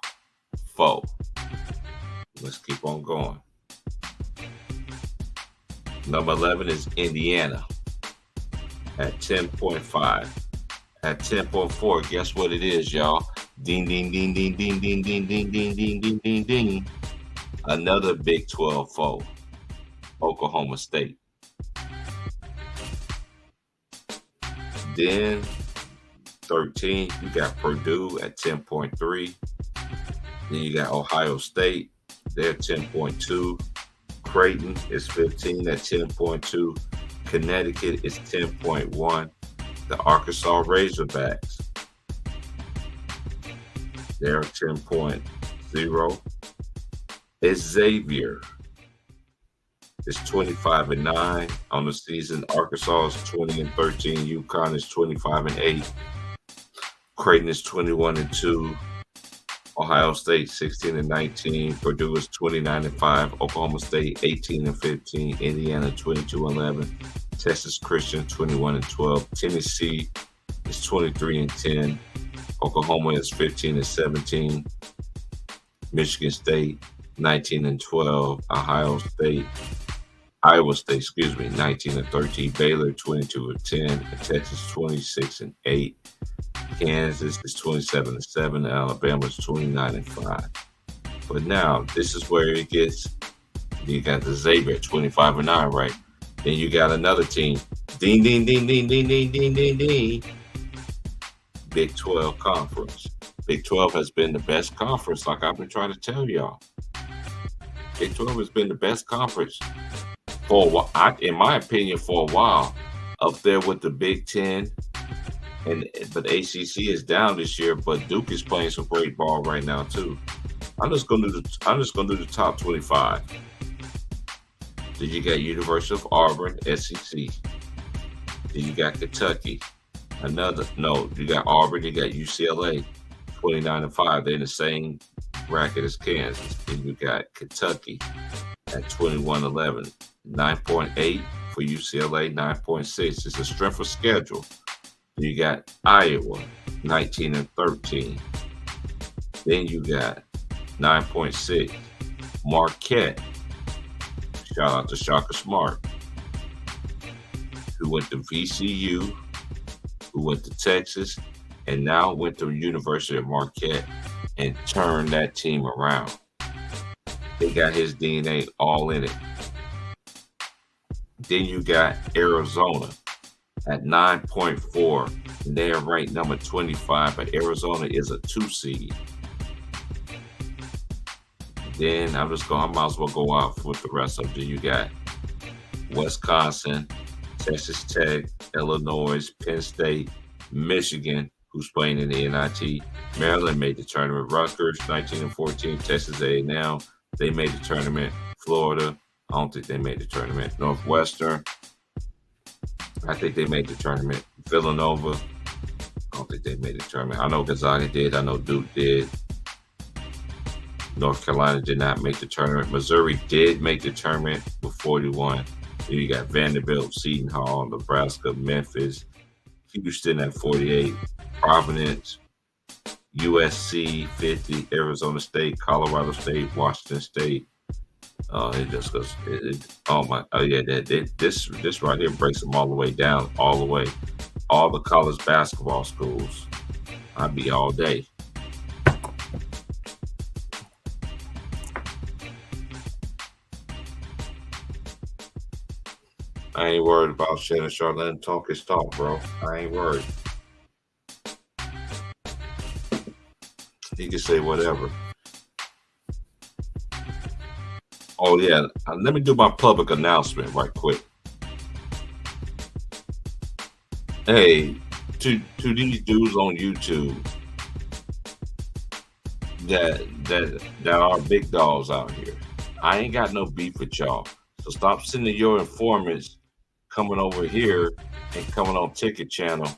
foe. Let's keep on going. Number 11 is Indiana at 10.5. At 10.4, guess what it is, y'all? Ding, ding, ding, ding, ding, ding, ding, ding, ding, ding, ding, ding, ding. Another Big 12 foe. Oklahoma State. Then 13, you got Purdue at 10.3. Then you got Ohio State, they're 10.2. Creighton is 15 at 10.2. Connecticut is 10.1. The Arkansas Razorbacks, they're 10.0. Xavier is 25-9 on the season. Arkansas is 20-13. UConn is 25-8. Creighton is 21-2. Ohio State 16-19. Purdue is 29-5. Oklahoma State 18-15. Indiana 22-11. Texas Christian 21-12. Tennessee is 23-10. Oklahoma is 15-17. Michigan State 19-12. Iowa State, 19-13. Baylor 22-10. Texas 26-8. Kansas is 27-7. Alabama is 29-5. But now this is where it gets. You got the Xavier 25-9, right? Then you got another team. Ding, ding, ding, ding, ding, ding, ding, ding, ding. Big 12 conference. Big 12 has been the best conference, like I've been trying to tell y'all. Big 12 has been the best conference for a while, in my opinion, for a while. Up there with the Big 10, but ACC is down this year. But Duke is playing some great ball right now too. I'm just gonna do the top 25. Then you got University of Auburn, SEC. Then you got Kentucky. You got Auburn. You got UCLA, 29-5. They're in the same bracket as Kansas. Then you got Kentucky at 21-11, 9.8 for UCLA, 9.6. It's a strength of schedule. Then you got Iowa, 19-13. Then you got 9.6 Marquette. Shout out to Shaka Smart, who went to VCU, who went to Texas, and now went to University of Marquette and turned that team around. They got his DNA all in it. Then you got Arizona at 9.4, and they are ranked number 25, but Arizona is a 2 seed. Then I might as well go off with the rest of them. You got Wisconsin, Texas Tech, Illinois, Penn State, Michigan, who's playing in the NIT. Maryland made the tournament. Rutgers, 19-14. Texas A&M, they made the tournament. Florida, I don't think they made the tournament. Northwestern, I think they made the tournament. Villanova, I don't think they made the tournament. I know Gonzaga did. I know Duke did. North Carolina did not make the tournament. Missouri did make the tournament with 41. Then you got Vanderbilt, Seton Hall, Nebraska, Memphis, Houston at 48, Providence, USC 50, Arizona State, Colorado State, Washington State. It just goes. This right here breaks them all the way down, all the way. All the college basketball schools. I'd be all day. I ain't worried about Shannon Sharp. Let him talk his talk, bro. I ain't worried. He can say whatever. Oh, yeah. Let me do my public announcement right quick. Hey, to these dudes on YouTube that are big dogs out here, I ain't got no beef with y'all. So stop sending your informants coming over here and coming on Ticket Channel,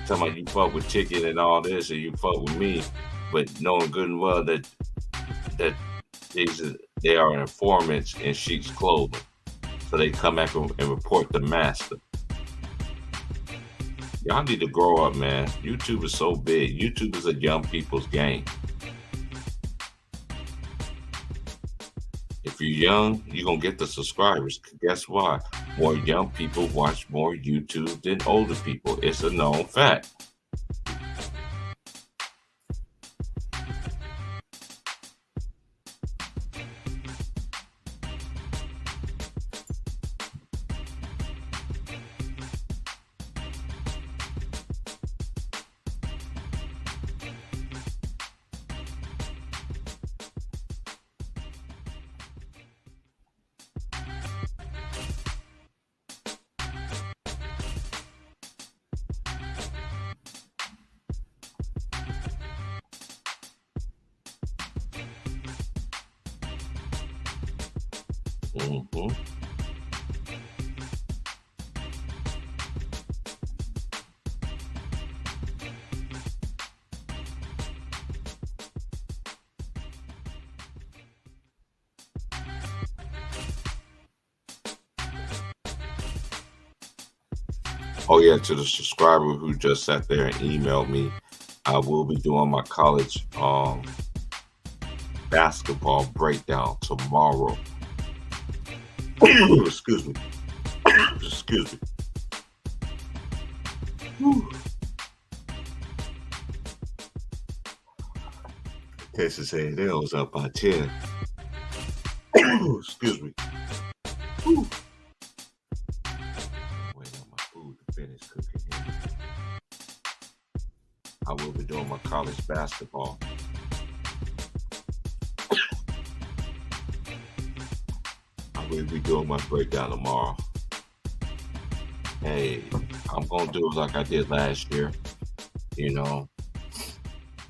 talking about you fuck with Ticket and all this, and you fuck with me, but knowing good and well that they are informants in sheep's clothing. So they come back and report the master. Y'all need to grow up, man. YouTube is so big. YouTube is a young people's game. If you're young, you're going to get the subscribers. Guess what? More young people watch more YouTube than older people. It's a known fact. Mm-hmm. Oh yeah, to the subscriber who just sat there and emailed me, I will be doing my college basketball breakdown tomorrow. Excuse me. Excuse me. Whew. Texas A&M was up by 10. Excuse me. Whew. Waiting on my food to finish cooking here. I will be doing my college basketball. I will be doing my breakdown tomorrow. Hey, I'm gonna do it like I did last year. You know,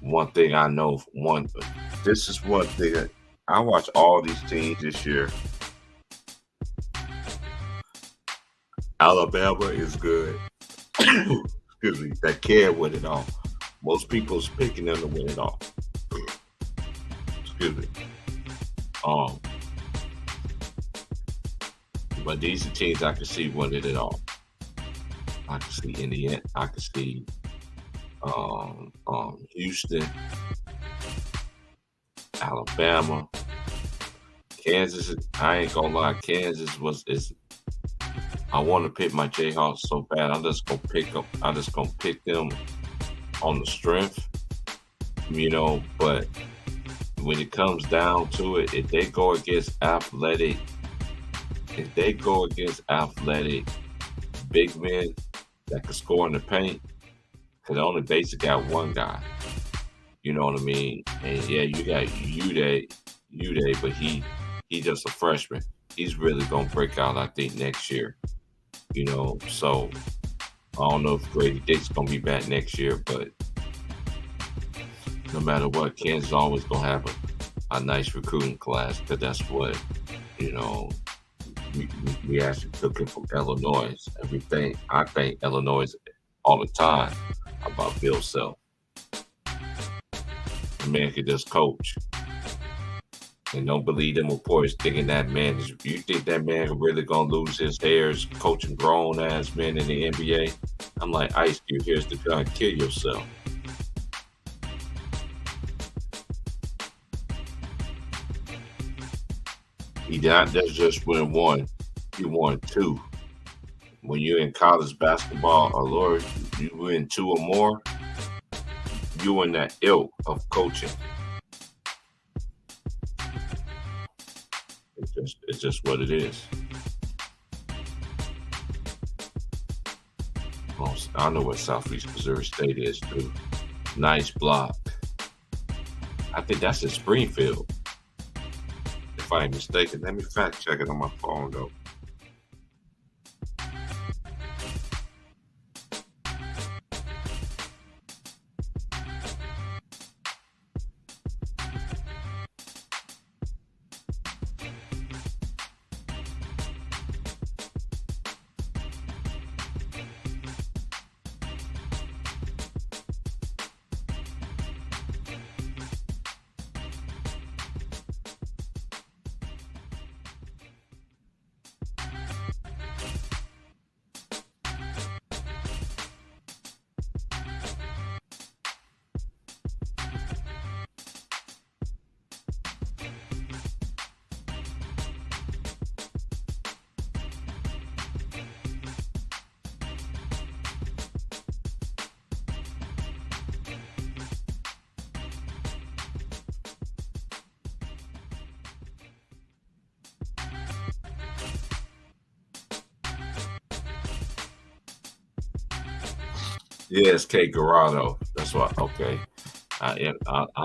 one thing I know, this is one thing that I watch all these teams this year. Alabama is good. Excuse me, that can win it all. Most people's picking them to win it all. Excuse me. But these are teams I can see winning it all. I can see Indiana. I can see Houston, Alabama, Kansas. I ain't gonna lie, Kansas is. I want to pick my Jayhawks so bad. I'm just gonna pick them on the strength, But when it comes down to it, if they go against athletic big men that can score in the paint, because they only basically got one guy. You know what I mean? And yeah, you got Uday, but he just a freshman. He's really gonna break out, I think, next year. So I don't know if Grady Dick's gonna be back next year, but no matter what, Kansas always gonna have a nice recruiting class, because that's what we actually took it from Illinois. I think Illinois all the time about Bill Self. The man could just coach. And don't believe them reports thinking that man is. You think that man really gonna lose his hairs coaching grown ass men in the NBA? I'm like, Ice Cube, here's the gun, kill yourself. He not just win one, he won two. When you're in college basketball, Lord, you win two or more, you in that ilk of coaching. It's just what it is. Well, I know what Southeast Missouri State is too. Nice block. I think that's in Springfield, if I ain't mistaken. Let me fact check it on my phone though. Yes, Cape Girardeau. That's what. Okay, I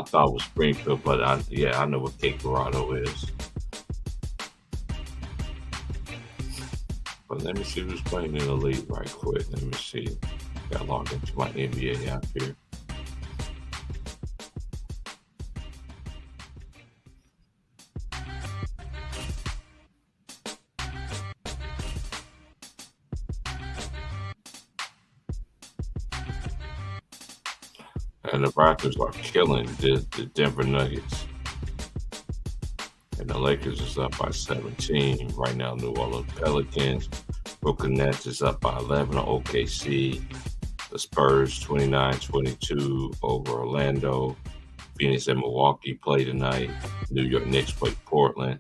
thought it was Springfield, but I know what Cape Girardeau is. But let me see who's playing in the league right quick. Let me see. Got logged into my NBA app here. And the Raptors are killing the Denver Nuggets. And the Lakers is up by 17. Right now, New Orleans Pelicans. Brooklyn Nets is up by 11 on OKC. The Spurs 29-22 over Orlando. Phoenix and Milwaukee play tonight. New York Knicks play Portland.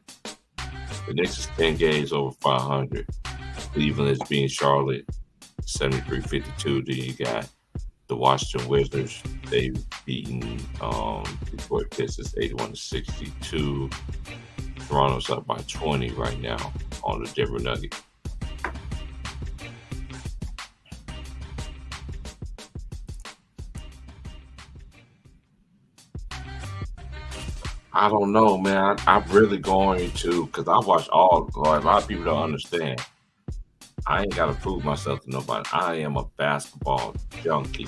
The Knicks is 10 games over 500. Cleveland is beating Charlotte 73-52. Then you got the Washington Wizards. They've beaten Detroit Pistons 81-62. Toronto's up by 20 right now on the Denver Nuggets. I don't know, man. I'm really going to, because I watch all, like, a lot of people don't understand. I ain't got to prove myself to nobody. I am a basketball junkie.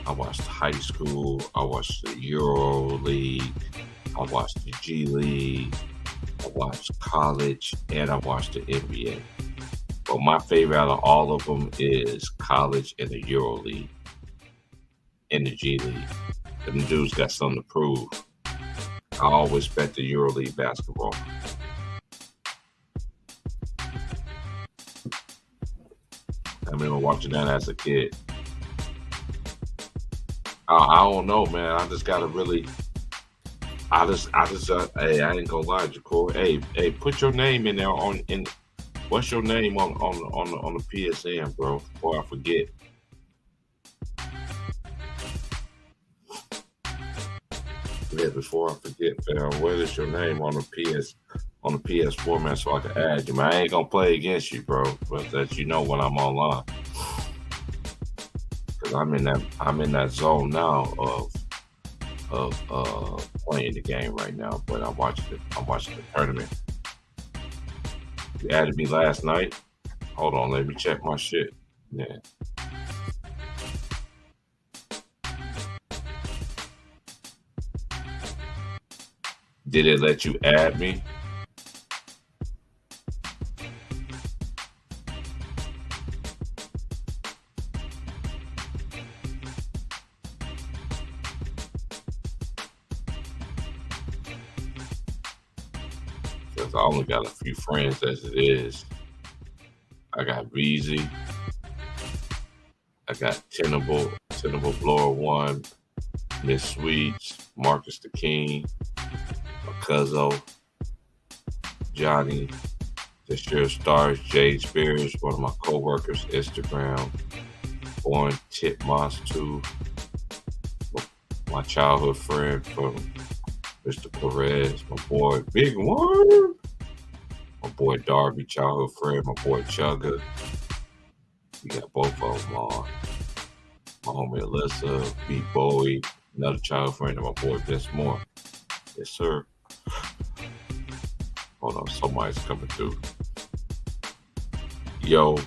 I watched high school. I watched the Euro League. I watched the G League. I watched college, and I watched the NBA. But my favorite out of all of them is college and the Euro League and the G League. Them dudes got something to prove. I always bet the EuroLeague basketball. I remember watching that as a kid. I don't know, man. I just gotta really. Hey, I ain't gonna lie, Jacob. Hey, put your name in there what's your name on the PSN, bro? Before I forget. Yeah, before I forget, fam, what is your name on the PS4, man, so I can add you, man. I ain't gonna play against you, bro, but that you know when I'm online, because I'm in that zone now of playing the game right now. But I'm watching the tournament. You added me last night. Hold on, let me check my shit. Yeah. Did it let you add me? Because I only got a few friends as it is. I got Beezy. I got Tenable Blower 1, Miss Sweets, Marcus the King, Cuzzo, Johnny, the Sure Stars, Jade Spears, one of my co-workers, Instagram, Born Titmoss 2, my childhood friend from Mr. Perez, my boy Big One, my boy Darby, childhood friend, my boy Chugga. We got both of them on. My homie Alyssa, B. Bowie, another childhood friend, and my boy Vince Moore. Yes, sir. Hold on, somebody's coming through. Yo.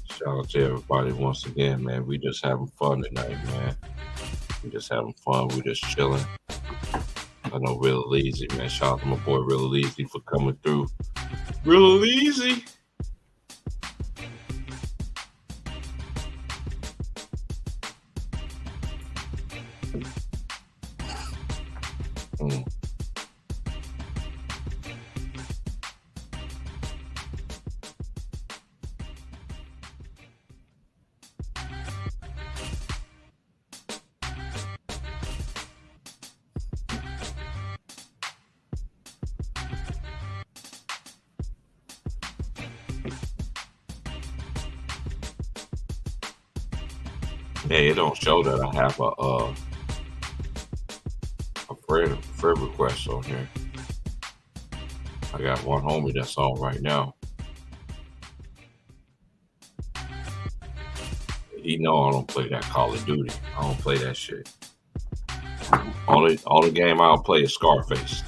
Shout out to everybody once again, man. We just having fun tonight, man. We just having fun. We just chilling. I know Real Easy, man. Shout out to my boy Real Easy for coming through. Real Easy. Hey, it don't show that I have a friend request on here. I got one homie that's on right now. He know I don't play that Call of Duty. I don't play that shit. Only game I'll play is Scarface.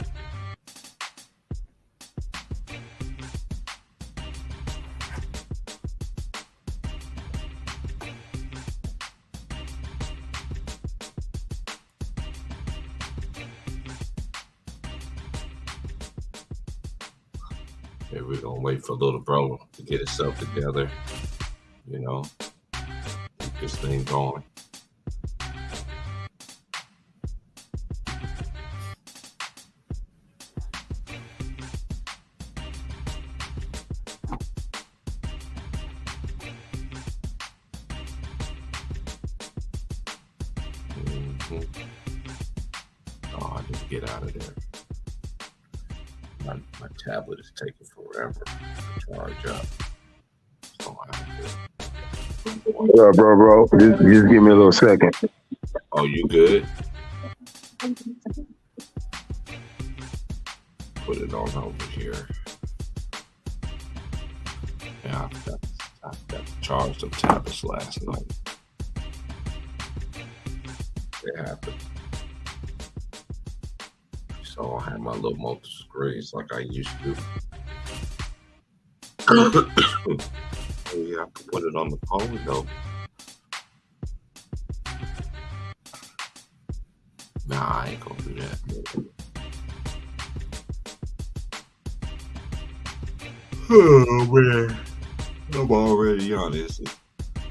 And we're gonna wait for little bro to get himself together, you know, keep this thing going. Oh, I need to get out of there. My tablet is taking forever to charge up. So I have to...
bro. Just give me a little second.
Oh, you good? Put it on over here. Yeah, I got to charge some tablets last night. It happened. So I had my little multiple screens like I used to. Oh, yeah, I can put it on the phone though. Nah, I ain't gonna do that. Oh man, I'm already on this,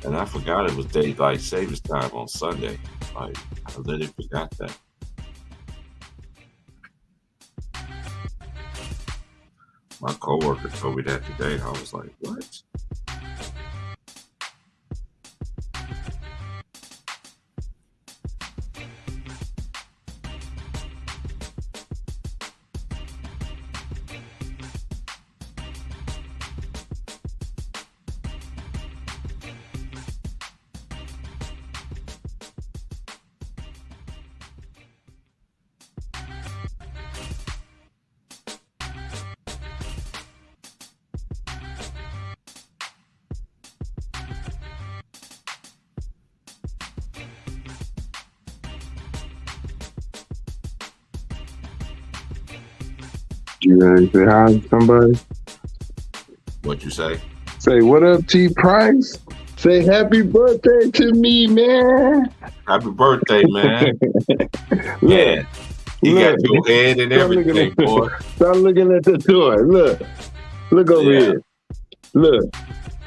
and I forgot it was daylight savings time on Sunday. Like I literally forgot that. My coworker told me that today. I was like, what?
You ready to say hi to somebody?
What you say?
Say, what up, T Price? Say happy birthday to me, man.
Happy birthday, man. Yeah. You got your head and everything, boy.
Stop looking at the toy. Look over here.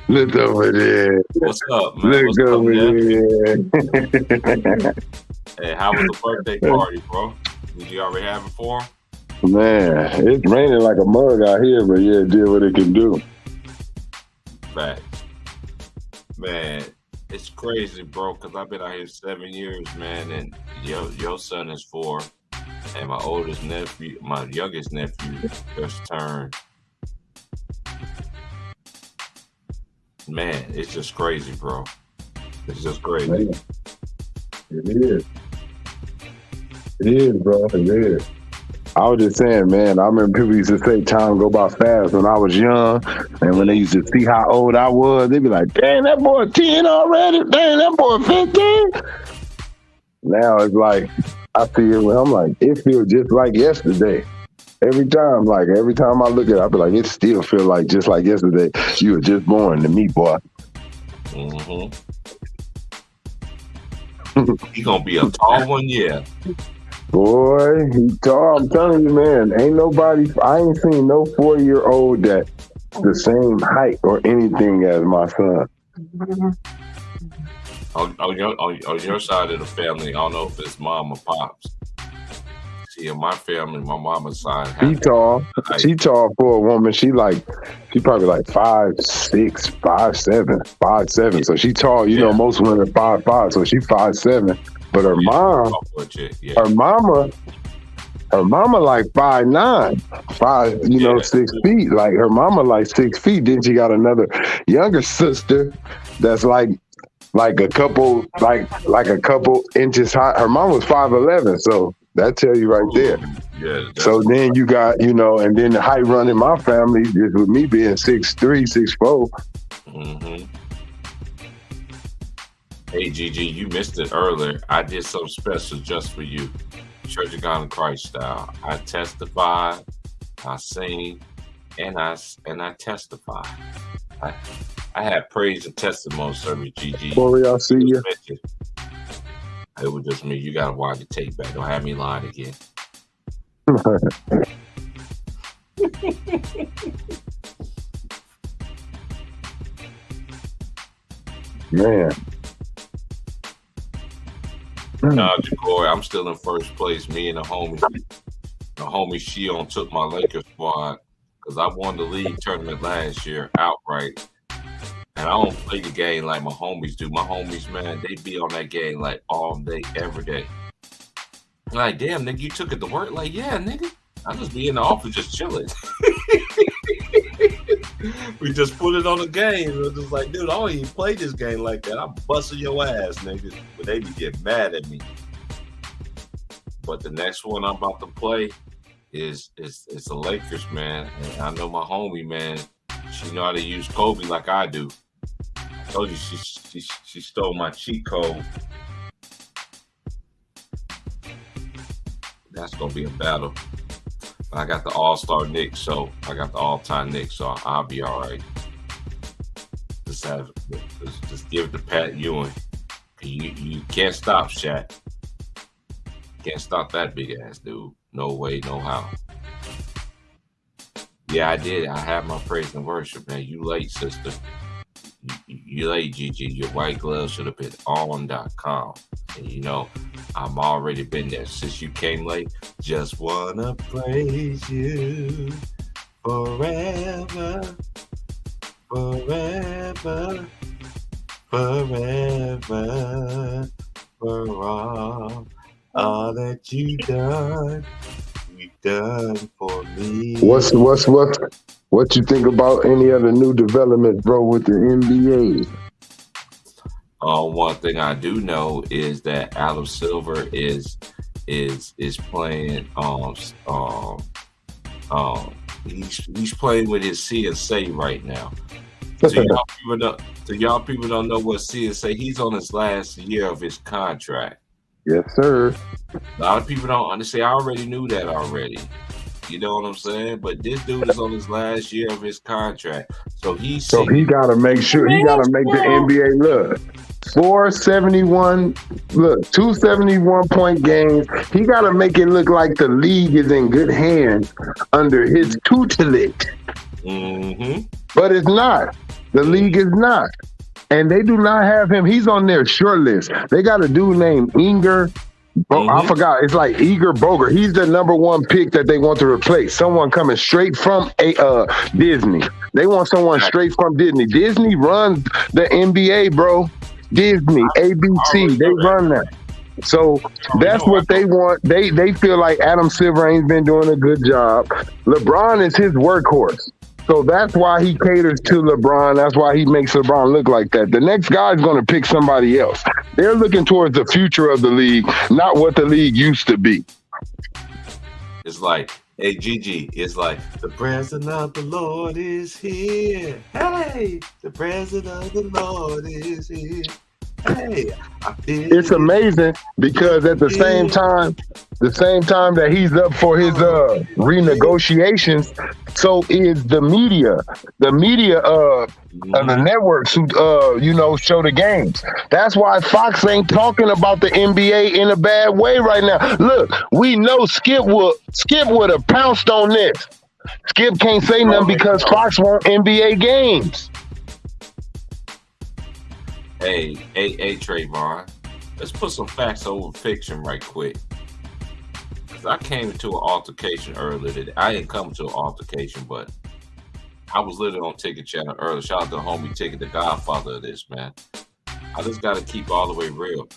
Look over there.
What's up, man?
Look over there.
Hey, how was the birthday party, bro? Did you already have it for him?
Man, it's raining like a mug out here, but yeah, it did what it can do.
Facts. Man, it's crazy, bro, because I've been out here 7 years, man, and your son is 4, and my youngest nephew just turned. Man, it's just crazy, bro. It's just crazy.
Man. It is. It is, bro. It is. I was just saying, man, I remember people used to say time go by fast when I was young, and when they used to see how old I was, they'd be like, dang, that boy 10 already? Dang, that boy 15? Now it's like, I see it when I'm like, it feels just like yesterday. Every time I look at it, I be like, it still feels like just like yesterday. You were just born to me, boy.
Mm-hmm. He gonna be a tall one, yeah.
Boy, he tall. I'm telling you, man, I ain't seen no 4-year-old that the same height or anything as my son.
On your side of the family, I don't know if it's mom or pops. See, in my family, my mama's side.
She tall. She tall for a woman. She probably like 5'6", 5'7", 5'7". So she tall. You know, most women 5'5", so she 5'7". But her mom, her mama like 5'9", 6 feet. Like her mama like 6 feet. Then she got another younger sister that's like a couple inches high. Her mom was 5'11", so that tell you right there.
Yeah.
So then you got, and then the height run in my family is with me being 6'3", 6'4".
Mm-hmm. Hey, Gigi, you missed it earlier. I did something special just for you. Church of God in Christ style. I testify, I sing, and I testify. I had praise and testimony service, Gigi.
Corey, I see you.
It was just me. You got to watch the tape back. Don't have me lying again.
Man.
Nah, Jacory, I'm still in first place. Me and the homie Shion took my Lakers squad because I won the league tournament last year outright. And I don't play the game like my homies do. My homies, man, they be on that game like all day, every day. Like, damn, nigga, you took it to work. Like, yeah, nigga, I just be in the office just chilling. We just put it on the game. It was just like, dude, I don't even play this game like that. I'm busting your ass, nigga. But they be getting mad at me. But the next one I'm about to play is the Lakers, man. And I know my homie, man. She know how to use Kobe like I do. I told you she stole my cheat code. That's gonna be a battle. I got the all-star Knicks, so I got the all-time Knicks, so I'll be all right. Just give it to Pat Ewing. You can't stop Shaq. Can't stop that big ass dude. No way, no how. Yeah, I did. I have my praise and worship, man. You late, sister. You late, Gigi. Your white glove should have been on.com. And you know, I'm already been there since you came late. Just wanna praise you forever, forever, forever, for all that you done for me.
What you think about any other new developments, bro, with the NBA?
One thing I do know is that Adam Silver is playing he's playing with his CSA right now. So y'all people don't know what CSA. He's on his last year of his contract.
Yes, sir.
A lot of people don't understand. I already knew that already. You know what I'm saying? But this dude is on his last year of his contract. So he
gotta make sure he gotta make the NBA look. 471, look, 271 point games. He gotta make it look like the league is in good hands under his tutelage.
Mm-hmm.
But it's not. The league is not. And they do not have him. He's on their short list. They got a dude named Inger. I forgot. It's like Igor Boger. He's the number one pick that they want to replace. Someone coming straight from Disney. They want someone straight from Disney. Disney runs the NBA, bro. Disney, ABC, they run that. So that's what they want. They feel like Adam Silver ain't been doing a good job. LeBron is his workhorse. So that's why he caters to LeBron. That's why he makes LeBron look like that. The next guy's going to pick somebody else. They're looking towards the future of the league, not what the league used to be.
It's like, hey, Gigi, it's like, the presence of the Lord is here. Hey, the presence of the Lord is here. Hey,
it's amazing because at the same time that he's up for his renegotiations, so is the media. The media of the networks who show the games. That's why Fox ain't talking about the NBA in a bad way right now. Look, we know Skip would have pounced on this. Skip can't say nothing because Fox want NBA games.
Hey, Trayvon, let's put some facts over fiction right quick. Because I came into an altercation earlier today. I didn't come to an altercation, but I was literally on Ticket Channel earlier. Shout out to homie Ticket, the godfather of this, man. I just got to keep all the way real.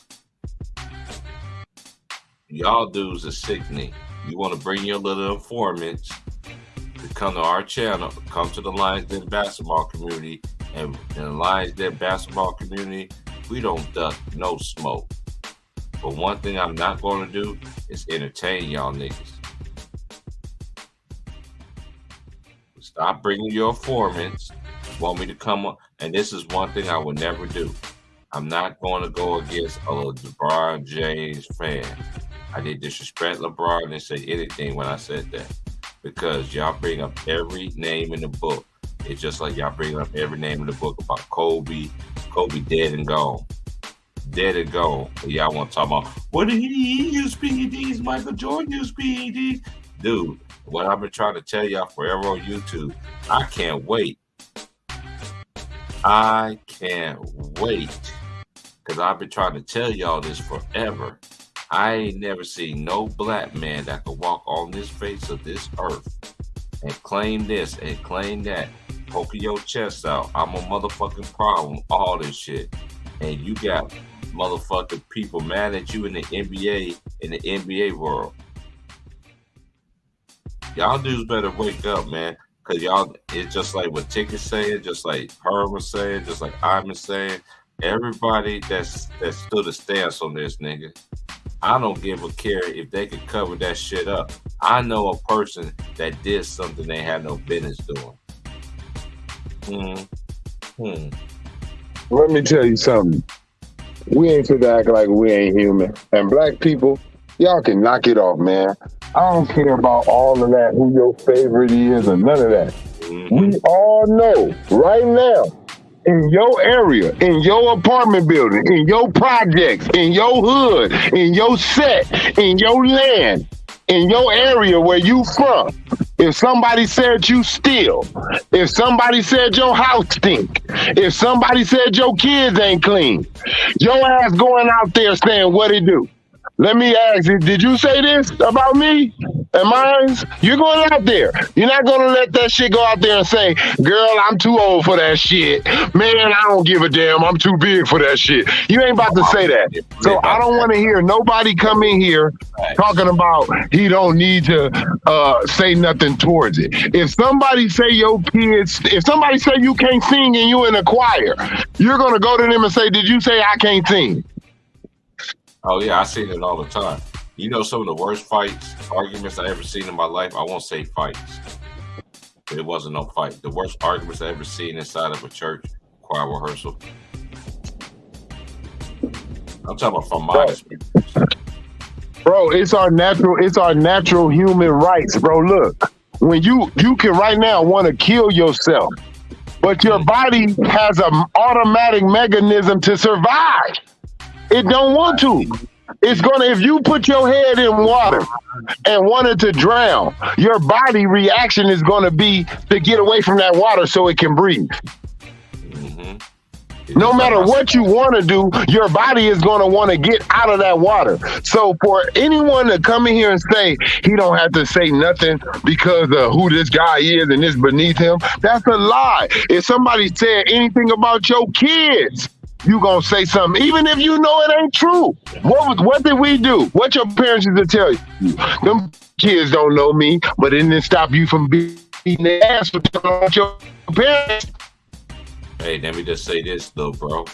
Y'all dudes are sickening. You want to bring your little informants to come to our channel, come to the Lions Den basketball community, and in the Lions Den basketball community, we don't duck no smoke. But one thing I'm not going to do is entertain y'all niggas. Stop bringing your informants. Want me to come up? And this is one thing I would never do. I'm not going to go against a LeBron James fan. I didn't disrespect LeBron and say anything when I said that. Because y'all bring up every name in the book. It's just like y'all bring up every name in the book about Kobe. Kobe dead and gone. Dead and gone. But y'all want to talk about, what did he use PEDs? Michael Jordan used PEDs? Dude, what I've been trying to tell y'all forever on YouTube, I can't wait. I can't wait. Because I've been trying to tell y'all this forever. I ain't never seen no black man that could walk on this face of this earth and claim this and claim that, poking your chest out, I'm a motherfucking problem, all this shit. And you got motherfucking people mad at you in the NBA world. Y'all dudes better wake up, man. Cause y'all, it's just like what Ticket saying, just like Herm was saying, just like I'm saying. Everybody that stood a stance on this nigga, I don't give a care if they could cover that shit up. I know a person that did something they had no business doing.
Let me tell you something. We ain't fit to act like we ain't human. And black people, y'all can knock it off, man. I don't care about all of that, who your favorite is, or none of that. We all know right now, in your area, in your apartment building, in your projects, in your hood, in your set, in your land, in your area where you from, if somebody said you steal, if somebody said your house stink, if somebody said your kids ain't clean, your ass going out there saying what it do. Let me ask you, did you say this about me and mine? You're going out there. You're not going to let that shit go out there and say, girl, I'm too old for that shit. Man, I don't give a damn. I'm too big for that shit. You ain't about to say that. So I don't want to hear nobody come in here talking about he don't need to say nothing towards it. If somebody say your kids, if somebody say you can't sing and you in a choir, you're going to go to them and say, did you say I can't sing?
Oh yeah, I seen it all the time. You know, some of the worst arguments I ever seen in my life. I won't say fights. It wasn't no fight. The worst arguments I ever seen inside of a church choir rehearsal. I'm talking about from my experience.
Bro, it's our natural human rights, bro. Look, when you can right now want to kill yourself, but your body has an automatic mechanism to survive. It don't want to. It's gonna, if you put your head in water and wanted to drown, your body reaction is gonna be to get away from that water so it can breathe. No matter what you want to do, your body is going to want to get out of that water. So for anyone to come in here and say he don't have to say nothing because of who this guy is and this beneath him, that's a lie. If somebody said anything about your kids, you gonna say something, even if you know it ain't true. What did we do? What your parents used to tell you? Them kids don't know me, but it didn't stop you from beating their ass for telling about your parents.
Hey, let me just say this though, bro.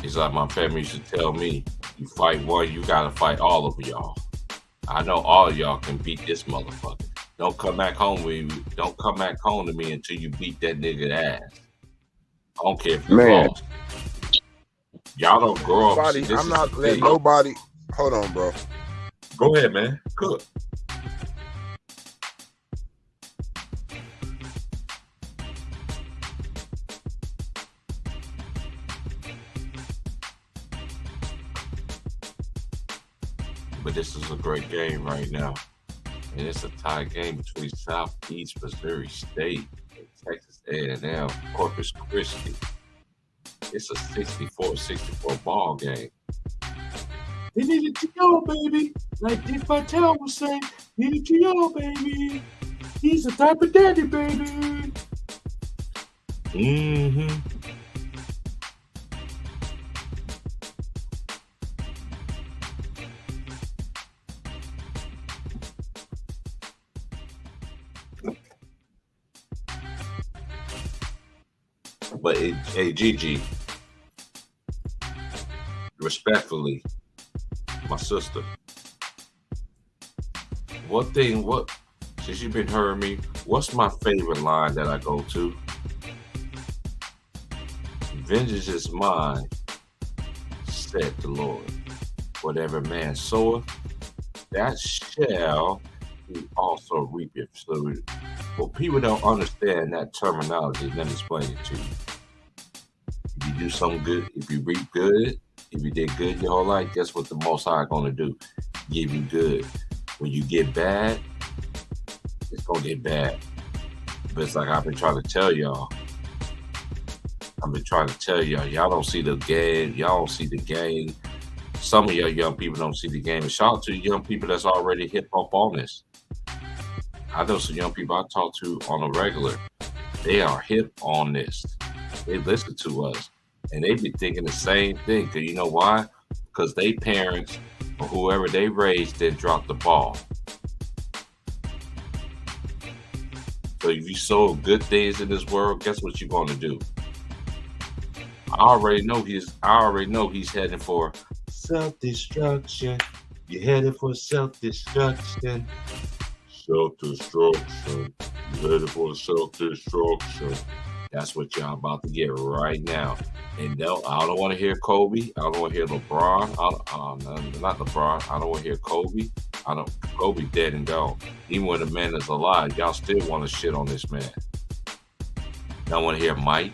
It's like my family used to tell me, you fight one, you gotta fight all of y'all. I know all of y'all can beat this motherfucker. Don't come back home to me until you beat that nigga ass. I don't care if you lost. Y'all don't grow up.
I'm not letting nobody. Hold on, bro.
Go ahead, man. Cook. But this is a great game right now. And it's a tie game between Southeast Missouri State and Texas A&M Corpus Christi. It's a 64-64 ball game. They needed to go, baby. Like Dick Vitale was saying, needed to go, baby. He's the type of daddy, baby. But hey, Gigi, respectfully, my sister, since you've been hearing me, what's my favorite line that I go to? Vengeance is mine, said the Lord. Whatever man soweth, that shall he also reap it. So, well, people don't understand that terminology. Let me explain it to you. If you do something good, if you reap good, if you did good your whole life, guess what the Most High gonna do? Give you good. When you get bad, it's gonna get bad. But it's like I've been trying to tell y'all. Y'all don't see the game. Y'all don't see the game. Some of y'all young people don't see the game. And shout out to young people that's already hip hop on this. I know some young people I talk to on a regular. They are hip on this. They listen to us. And they be thinking the same thing. Because you know why? Because they parents or whoever they raised didn't drop the ball. So if you sow good things in this world, guess what you're going to do? I already know he's heading for self-destruction. You're headed for self-destruction. Self-destruction. You're headed for self-destruction. That's what y'all about to get right now. And no, I don't want to hear Kobe. I don't want to hear LeBron. Not LeBron. I don't want to hear Kobe. Kobe dead and gone. Even when the man is alive, y'all still want to shit on this man. Y'all want to hear Mike?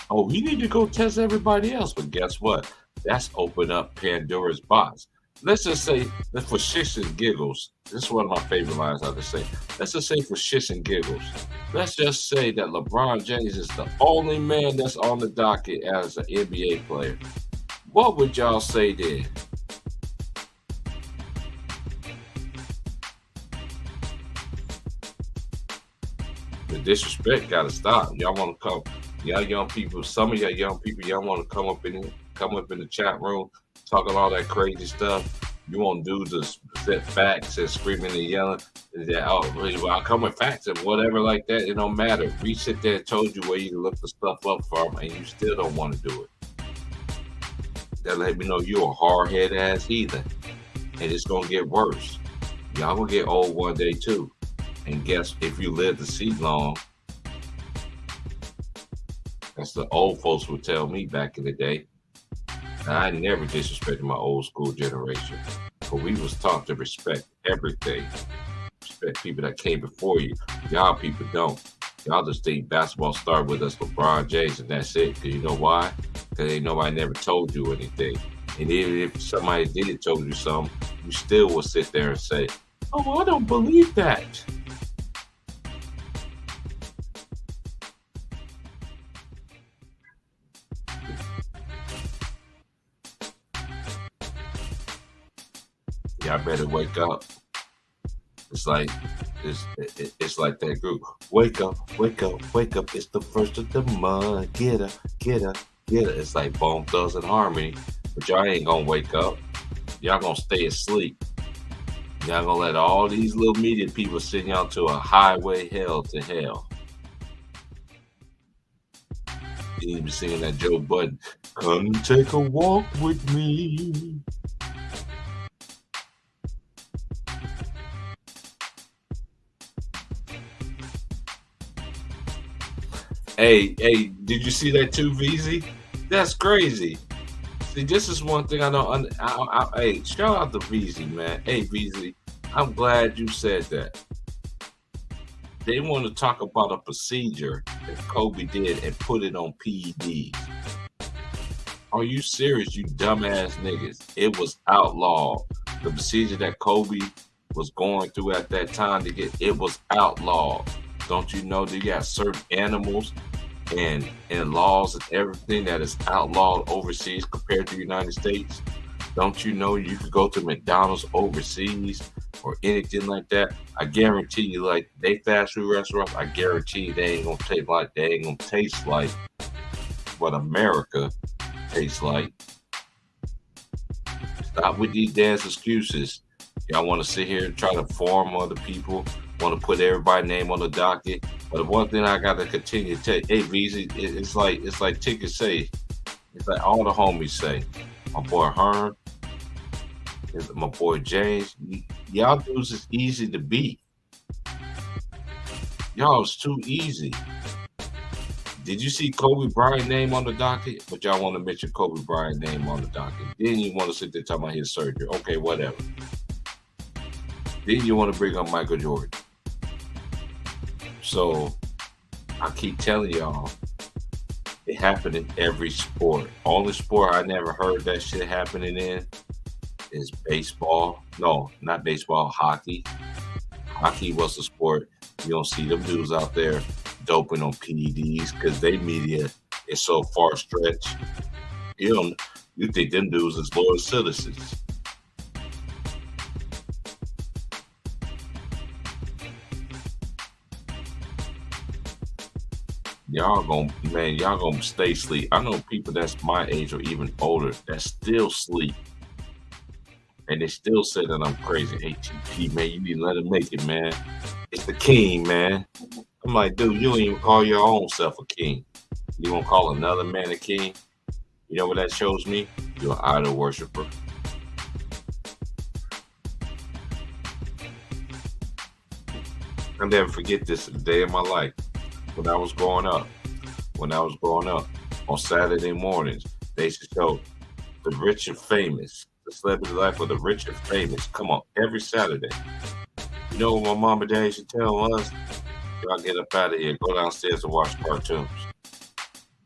Oh, we need to go test everybody else. But guess what? That's open up Pandora's box. Let's just say that for shits and giggles, this is one of my favorite lines I have to say. Let's just say for shits and giggles, let's just say that LeBron James is the only man that's on the docket as an NBA player. What would y'all say then? The disrespect gotta stop. Y'all want to come? Y'all young people, some of y'all young people, y'all want to come up in the chat room, talking all that crazy stuff. You want dudes to set facts and screaming and yelling. That, I'll come with facts and whatever like that. It don't matter. We sit there and told you where you can look the stuff up from, and you still don't want to do it. That let me know you're a hard-headed ass heathen, and it's gonna get worse. Y'all gonna get old one day too. And guess if you live to see long, that's the old folks would tell me back in the day. I never disrespected my old school generation, but we was taught to respect everything. Respect people that came before you. Y'all people don't. Y'all just think basketball started with us, LeBron James, and that's it. Because you know why? Because ain't nobody never told you anything. And even if somebody did told you something, you still will sit there and say, "Oh, I don't believe that." Y'all better wake up. It's like that group. Wake up, wake up, wake up. It's the first of the month. Get up, get up, get up. It's like Bone Thugs and Harmony. But y'all ain't gonna wake up. Y'all gonna stay asleep. Y'all gonna let all these little media people send y'all to a highway hell to hell. You even singing that Joe Budden. Come take a walk with me. Hey, did you see that too, VZ? That's crazy. See, this is one thing I know. Hey, shout out to VZ, man. Hey, VZ, I'm glad you said that. They want to talk about a procedure that Kobe did and put it on PEDs. Are you serious, you dumbass niggas? It was outlawed. The procedure that Kobe was going through at that time it was outlawed. Don't you know that you got certain animals and laws and everything that is outlawed overseas compared to the United States? Don't you know you could go to McDonald's overseas or anything like that? I guarantee you, like they fast food restaurants, I guarantee they ain't gonna taste like what America tastes like. Stop with these dance excuses. Y'all want to sit here and try to form other people, want to put everybody's name on the docket. But the one thing I got to continue to tell you, hey, VZ, it's like Ticket say, it's like all the homies say, my boy Hearn, my boy James, y'all dudes is easy to beat. Y'all is too easy. Did you see Kobe Bryant name on the docket? But y'all want to mention Kobe Bryant name on the docket. Then you want to sit there talking about his surgery. Okay, whatever. Then you want to bring up Michael Jordan. So I keep telling y'all, it happened in every sport. Only sport I never heard that shit happening in is baseball. No, not baseball, hockey. Hockey was a sport. You don't see them dudes out there doping on PEDs because they media is so far stretched. You think them dudes is loyal citizens. y'all gonna stay asleep. I know people that's my age or even older that still sleep, and they still say that I'm crazy. ATP, man, you need to let him make it, man. It's the king, man. I'm like, dude, you don't even call your own self a king. You won't call another man a king? You know what that shows me? You're an idol worshiper. I'll never forget this day of my life. When I was growing up, on Saturday mornings, they used to show the rich and famous, the celebrity life of the rich and famous. Come on, every Saturday. You know what my mom and dad used to tell us? Y'all get up out of here, go downstairs and watch cartoons.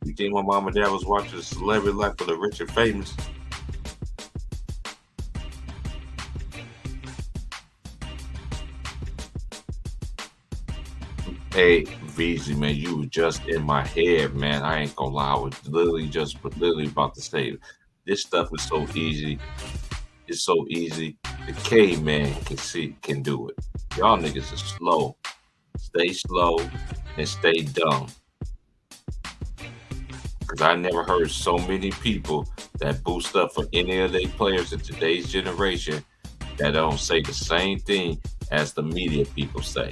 You think my mom and dad was watching the celebrity life of the rich and famous? Hey, VZ, man, you were just in my head, man. I ain't gonna lie. I was literally about to say, this stuff is so easy. It's so easy. The caveman can do it. Y'all niggas are slow. Stay slow and stay dumb. Because I never heard so many people that boost up for any of their players in today's generation that don't say the same thing as the media people say.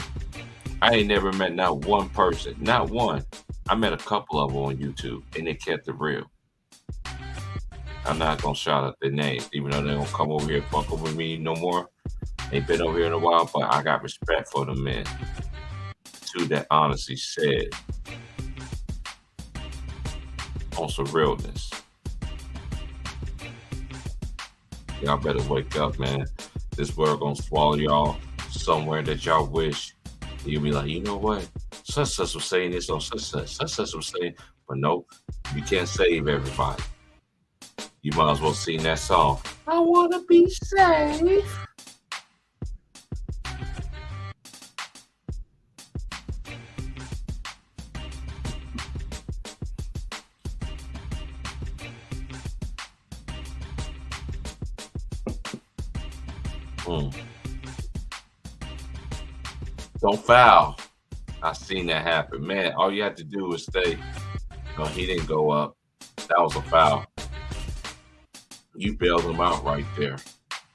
I ain't never met not one person, not one. I met a couple of them on YouTube, and they kept it real. I'm not going to shout out their names, even though they don't come over here fucking with me no more. Ain't been over here in a while, but I got respect for them men. Two that honestly said on some realness. Y'all better wake up, man. This world gonna swallow y'all somewhere that y'all wish. You'll be like, you know what? Such was saying this on such was saying, but nope, you can't save everybody. You might as well sing that song. I wanna be safe. Don't foul. I seen that happen. Man, all you had to do was stay. No, he didn't go up. That was a foul. You bailed him out right there.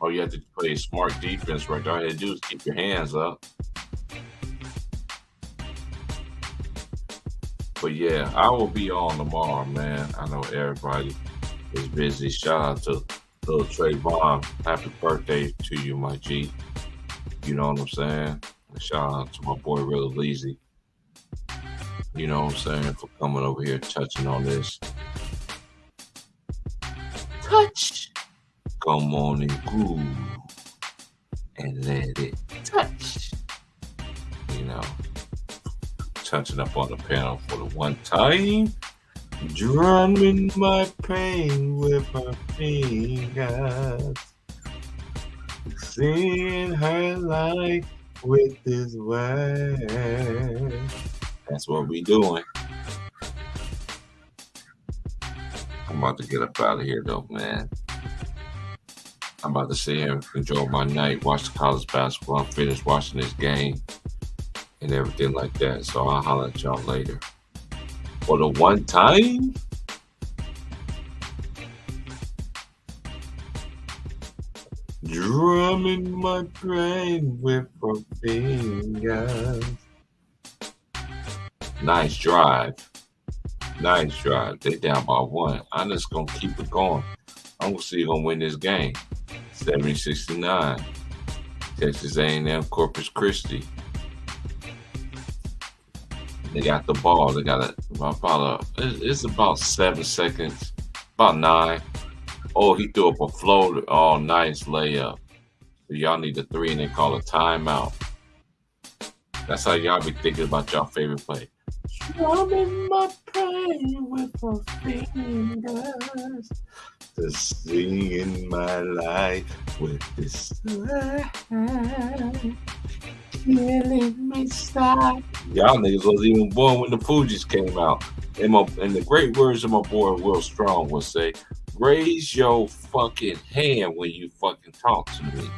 All you had to play smart defense right there. All you had to do is keep your hands up. But yeah, I will be on tomorrow, man. I know everybody is busy. Shout out to little Trayvon. Happy birthday to you, my G. You know what I'm saying? Shout out to my boy Real Leezy. You know what I'm saying? For coming over here touching on this. Touch. Come on and groove. And let it touch. You know. Touching up on the piano for the one time. Drumming my pain with my fingers. Seeing her life with this way. That's what we doing. I'm about to get up out of here though, man. I'm about to sit here and enjoy my night, watch the college basketball, finish watching this game and everything like that. So I'll holler at y'all later. For the one time, drumming my brain with her fingers. Nice drive. They down by one. I'm just going to keep it going. I'm going to see who's going to win this game. 70-69. Texas A&M Corpus Christi. They got the ball. They got it's about 7 seconds. About 9. Oh, he threw up a floater. Oh, nice layup. So y'all need the 3 and they call a timeout. That's how y'all be thinking about y'all favorite play. Drumming my pain with her fingers. Just singing my life with this killing me stop. Y'all niggas wasn't even born when the Fugees came out. And the great words of my boy Will Strong would say, raise your fucking hand when you fucking talk to me.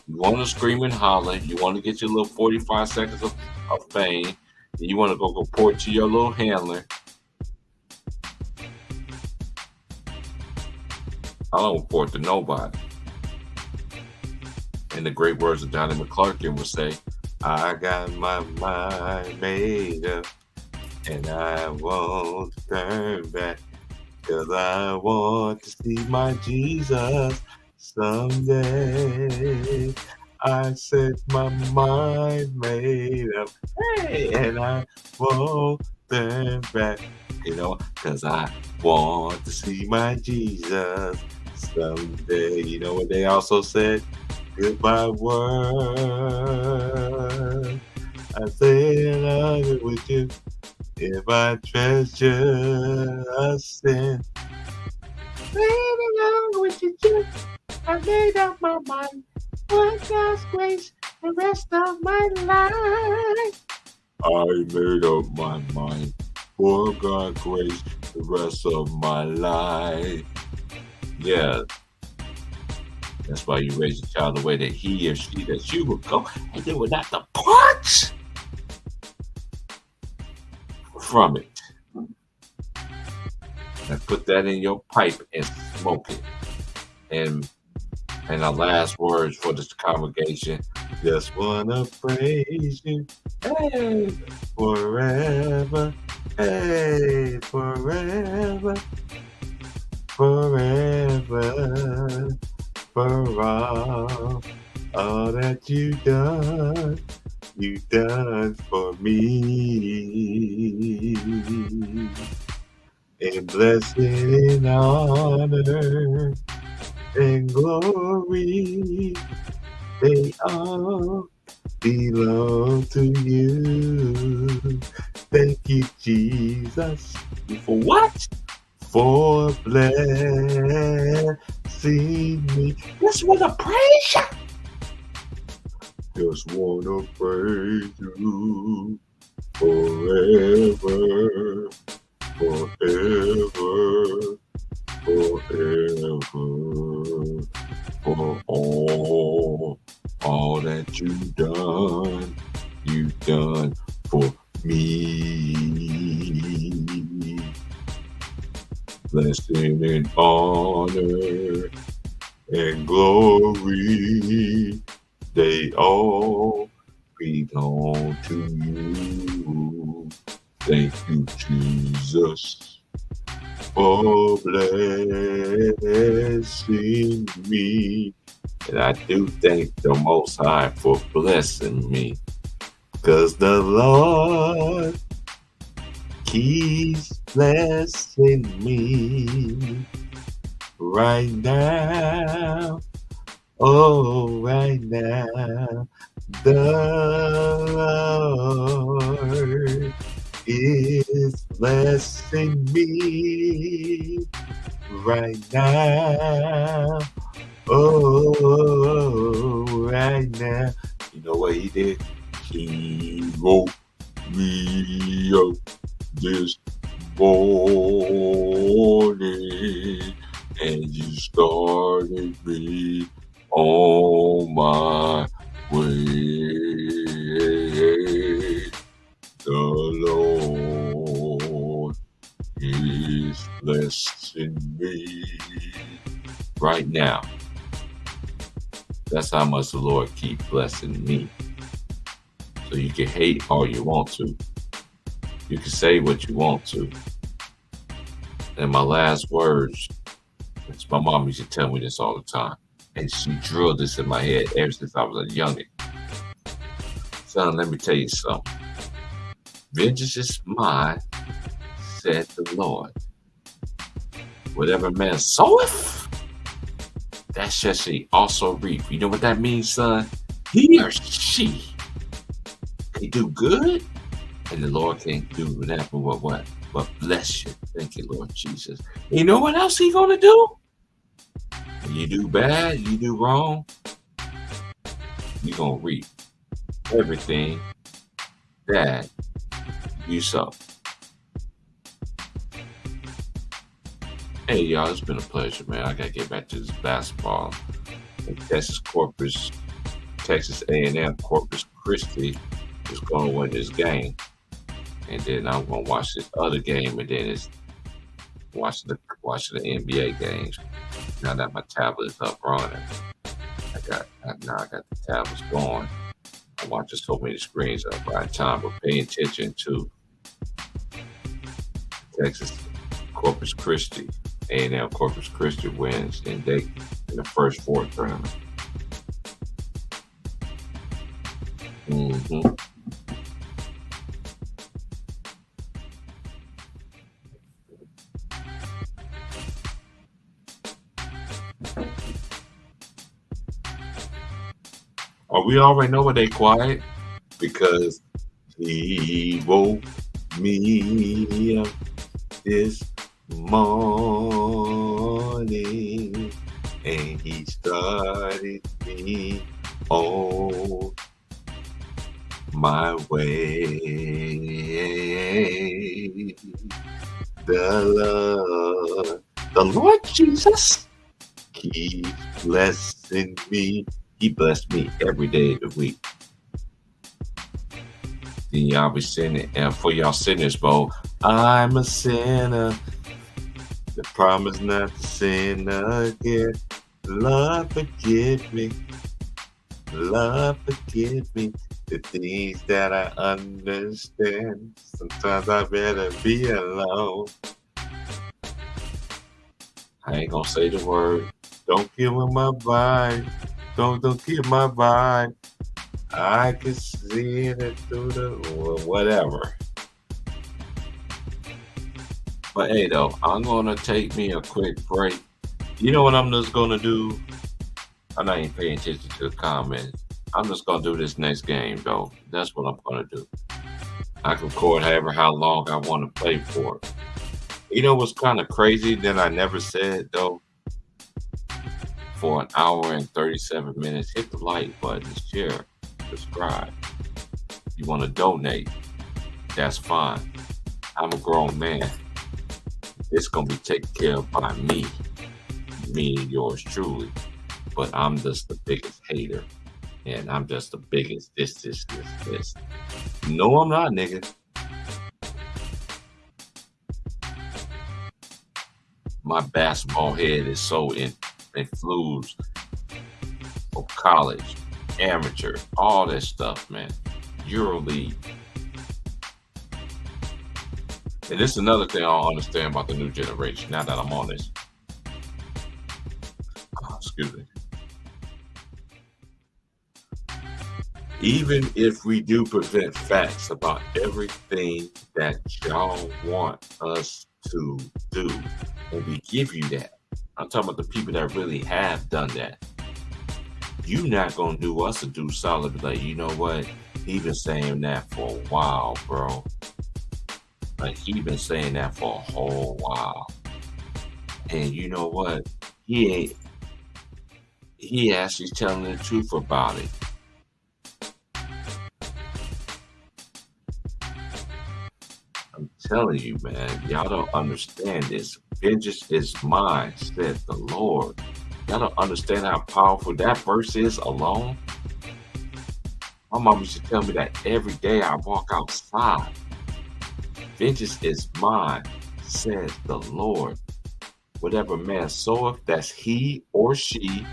You want to scream and holler. You want to get your little 45 seconds of fame. You want to go report to your little handler. I don't report to nobody. In the great words of Johnny McClurkin would say, I got my mind made up and I won't turn back because I want to see my Jesus someday. I set my mind made up, hey, and I won't turn back, because I want to see my Jesus someday. You know what they also said? Goodbye world. I say I love it with you. If I treasure a sin, playing along with you, I made up my mind. For God's grace, the rest of my life. I made up my mind. For God's grace, the rest of my life. Yeah. That's why you raise a child the way that he or she that you would go, and they would not depart from it. And put that in your pipe and smoke it. And our last words for this congregation, just wanna praise you, hey, forever, hey, forever, forever. For all that you've done for me. And blessing and honor and glory, they all belong to you. Thank you, Jesus. For what? For blessing me. Just wanna praise you. Just wanna praise you forever, forever, forever, for all that you've done for me. Blessing and honor and glory, they all belong to you. Thank you, Jesus, for blessing me. And I do thank the Most High for blessing me, because the Lord keeps blessing me right now. Oh, right now, the Lord is blessing me right now. Oh, right now. You know what he did? He woke me up this morning, and you started me on my way. The Lord is blessing me right now. That's how much the Lord keeps blessing me. So you can hate all you want to. You can say what you want to. And my last words, my mom used to tell me this all the time. And she drilled this in my head ever since I was a youngin'. Son, let me tell you something. Vengeance is mine, said the Lord. Whatever man soweth, that shall he also reap. You know what that means, son? He or she can do good, and the Lord can't do that but what? But bless you. Thank you, Lord Jesus. You know what else he gonna do? When you do bad, you do wrong, you gonna reap everything that you sow. Hey, y'all, it's been a pleasure, man. I gotta get back to this basketball. Texas A&M Corpus Christi is gonna win this game. and then I'm gonna watch this other game, and then it's watching the NBA games. Now that my tablet is up running, now I got the tablets going. I'm watching so many screens up right time, but pay attention to Texas Corpus Christi. A&M Corpus Christi wins in the first four tournament. Mm-hmm. Oh, we already know why they quiet, because he woke me up this morning and he started me on my way. The Lord Jesus keeps blessing me. He blessed me every day of the week. Then y'all be sinning, and for y'all sinners, bro, I'm a sinner. The promise not to sin again. Lord, forgive me. Lord, forgive me. The things that I understand. Sometimes I better be alone. I ain't gonna say the word. Don't kill my vibe. Don't kill my vibe. I can see it through the whatever. But hey, though, I'm gonna take me a quick break. You know what I'm just gonna do? I'm not even paying attention to the comments. I'm just gonna do this next game, though. That's what I'm gonna do. I can record how long I want to play for. You know what's kind of crazy that I never said, though? For an hour and 37 minutes, hit the like button, share, subscribe. You want to donate, that's fine. I'm a grown man. It's going to be taken care of by me and yours truly. But I'm just the biggest hater. And I'm just the biggest this. No, I'm not, nigga. My basketball head is so influenced of college, amateur, all that stuff, man. EuroLeague. And this is another thing I don't understand about the new generation. Now that I'm on this, excuse me. Even if we do present facts about everything that y'all want us to do, and we give you that, I'm talking about the people that really have done that. You not gonna do us a do solid, like, you know what? He been saying that for a while, bro. Like, he been saying that for a whole while. And you know what? He actually telling the truth about it. I'm telling you, man, y'all don't understand this. Vengeance is mine, said the Lord. Y'all don't understand how powerful that verse is alone. My mom used to tell me that every day I walk outside. Vengeance is mine, says the Lord. Whatever man soweth, that's he or she.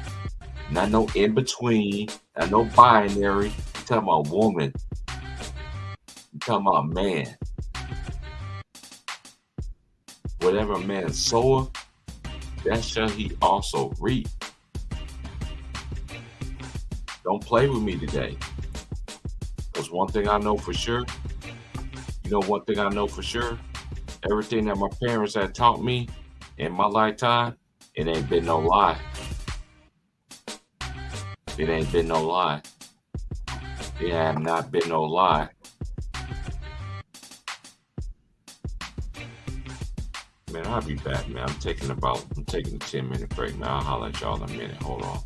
Not no in between, not no binary. You're talking about woman. You're talking about man. Whatever man soweth, that shall he also reap. Don't play with me today. Because one thing I know for sure, everything that my parents had taught me in my lifetime, it ain't been no lie. It ain't been no lie. It have not been no lie. Man, I'll be back, man. I'm taking a 10-minute break, man. I'll holler at y'all in a minute. Hold on.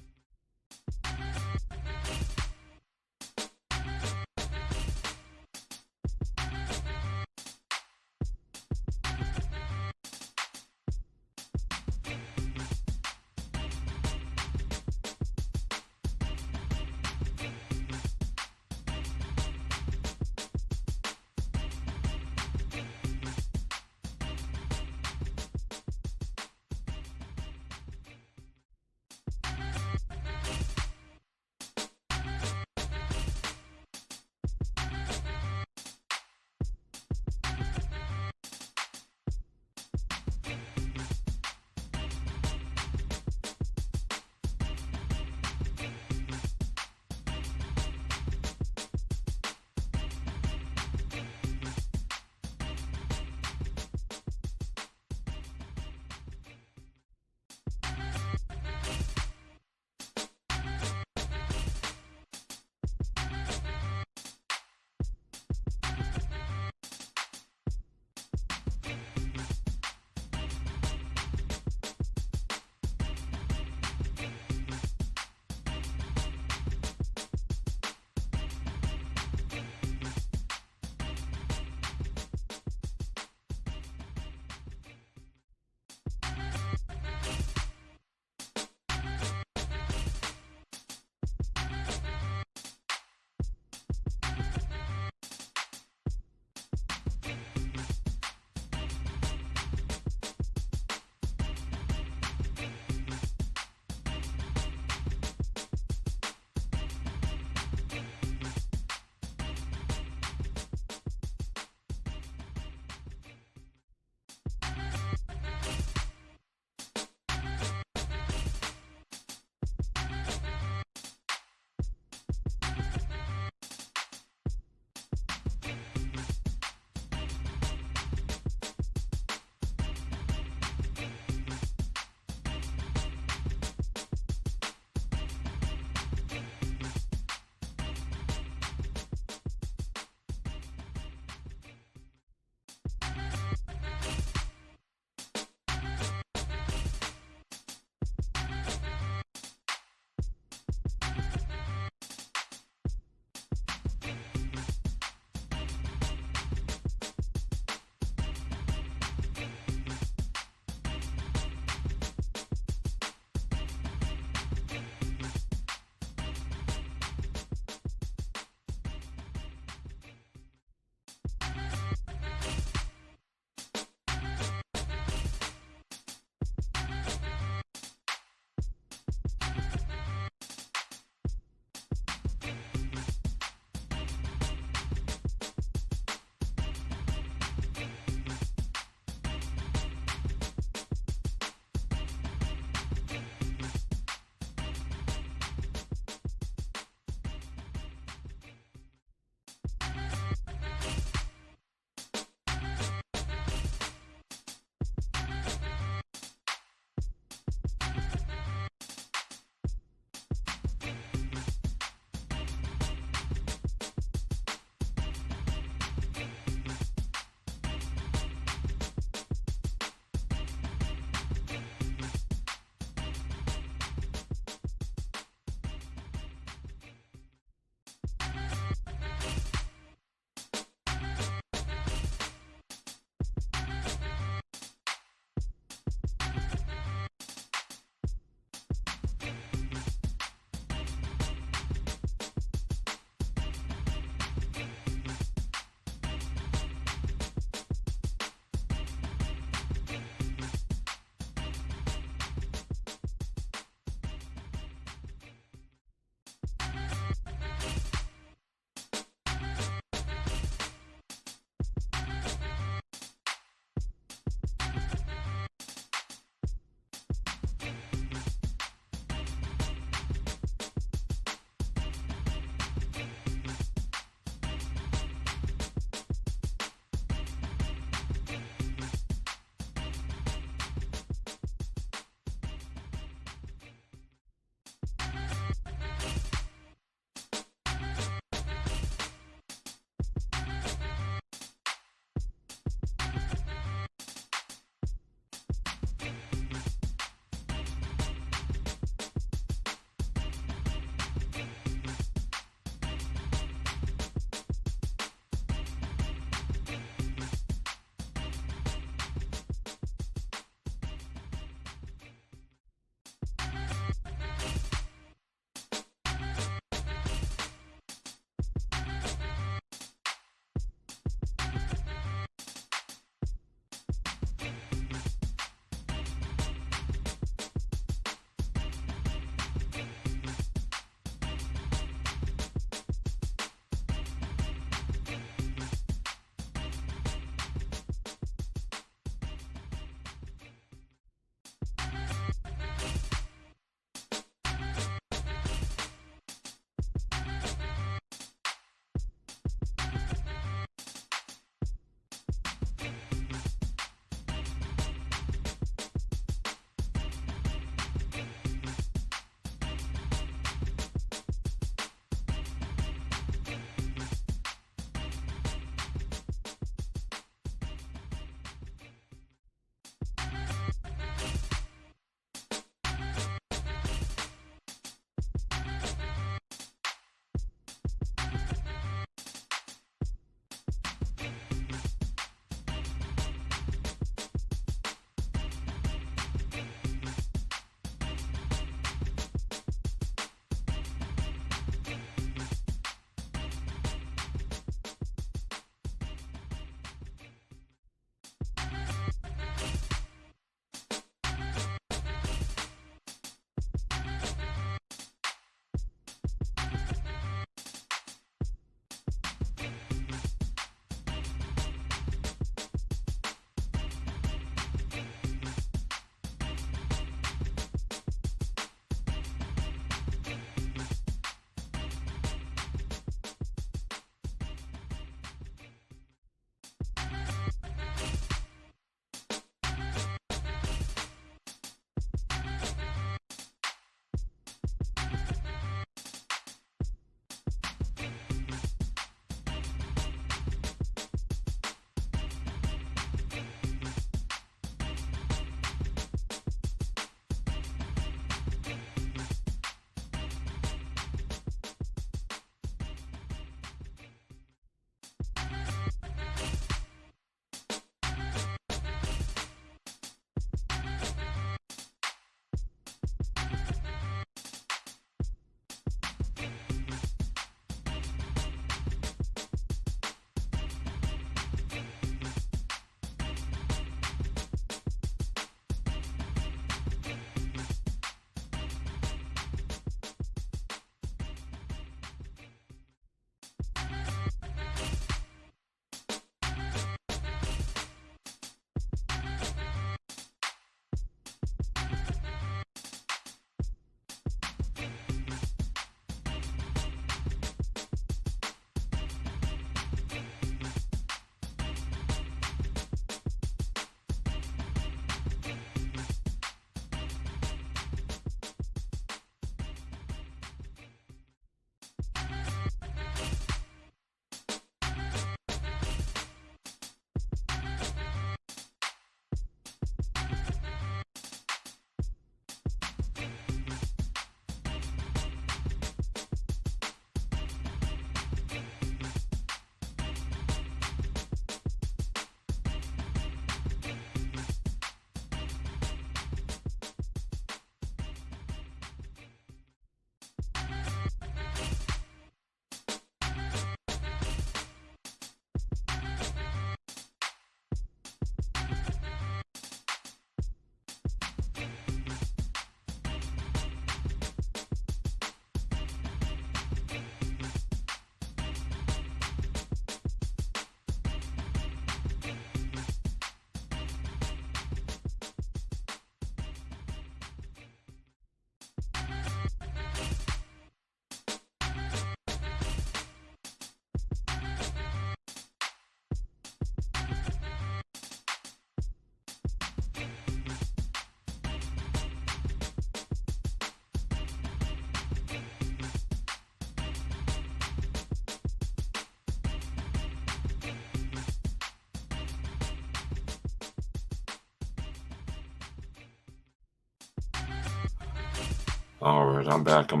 All right, I'm back. I'm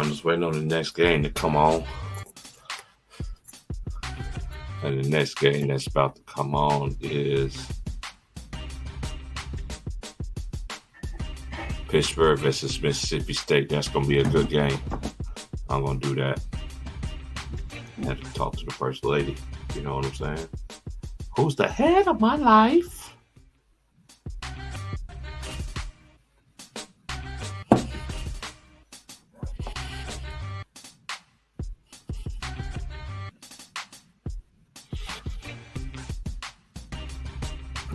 just waiting on the next game to come on. And the next game that's about to come on is Pittsburgh versus Mississippi State. That's going to be a good game. I'm going to do that. I have to talk to the first lady. You know what I'm saying? Who's the head of my life?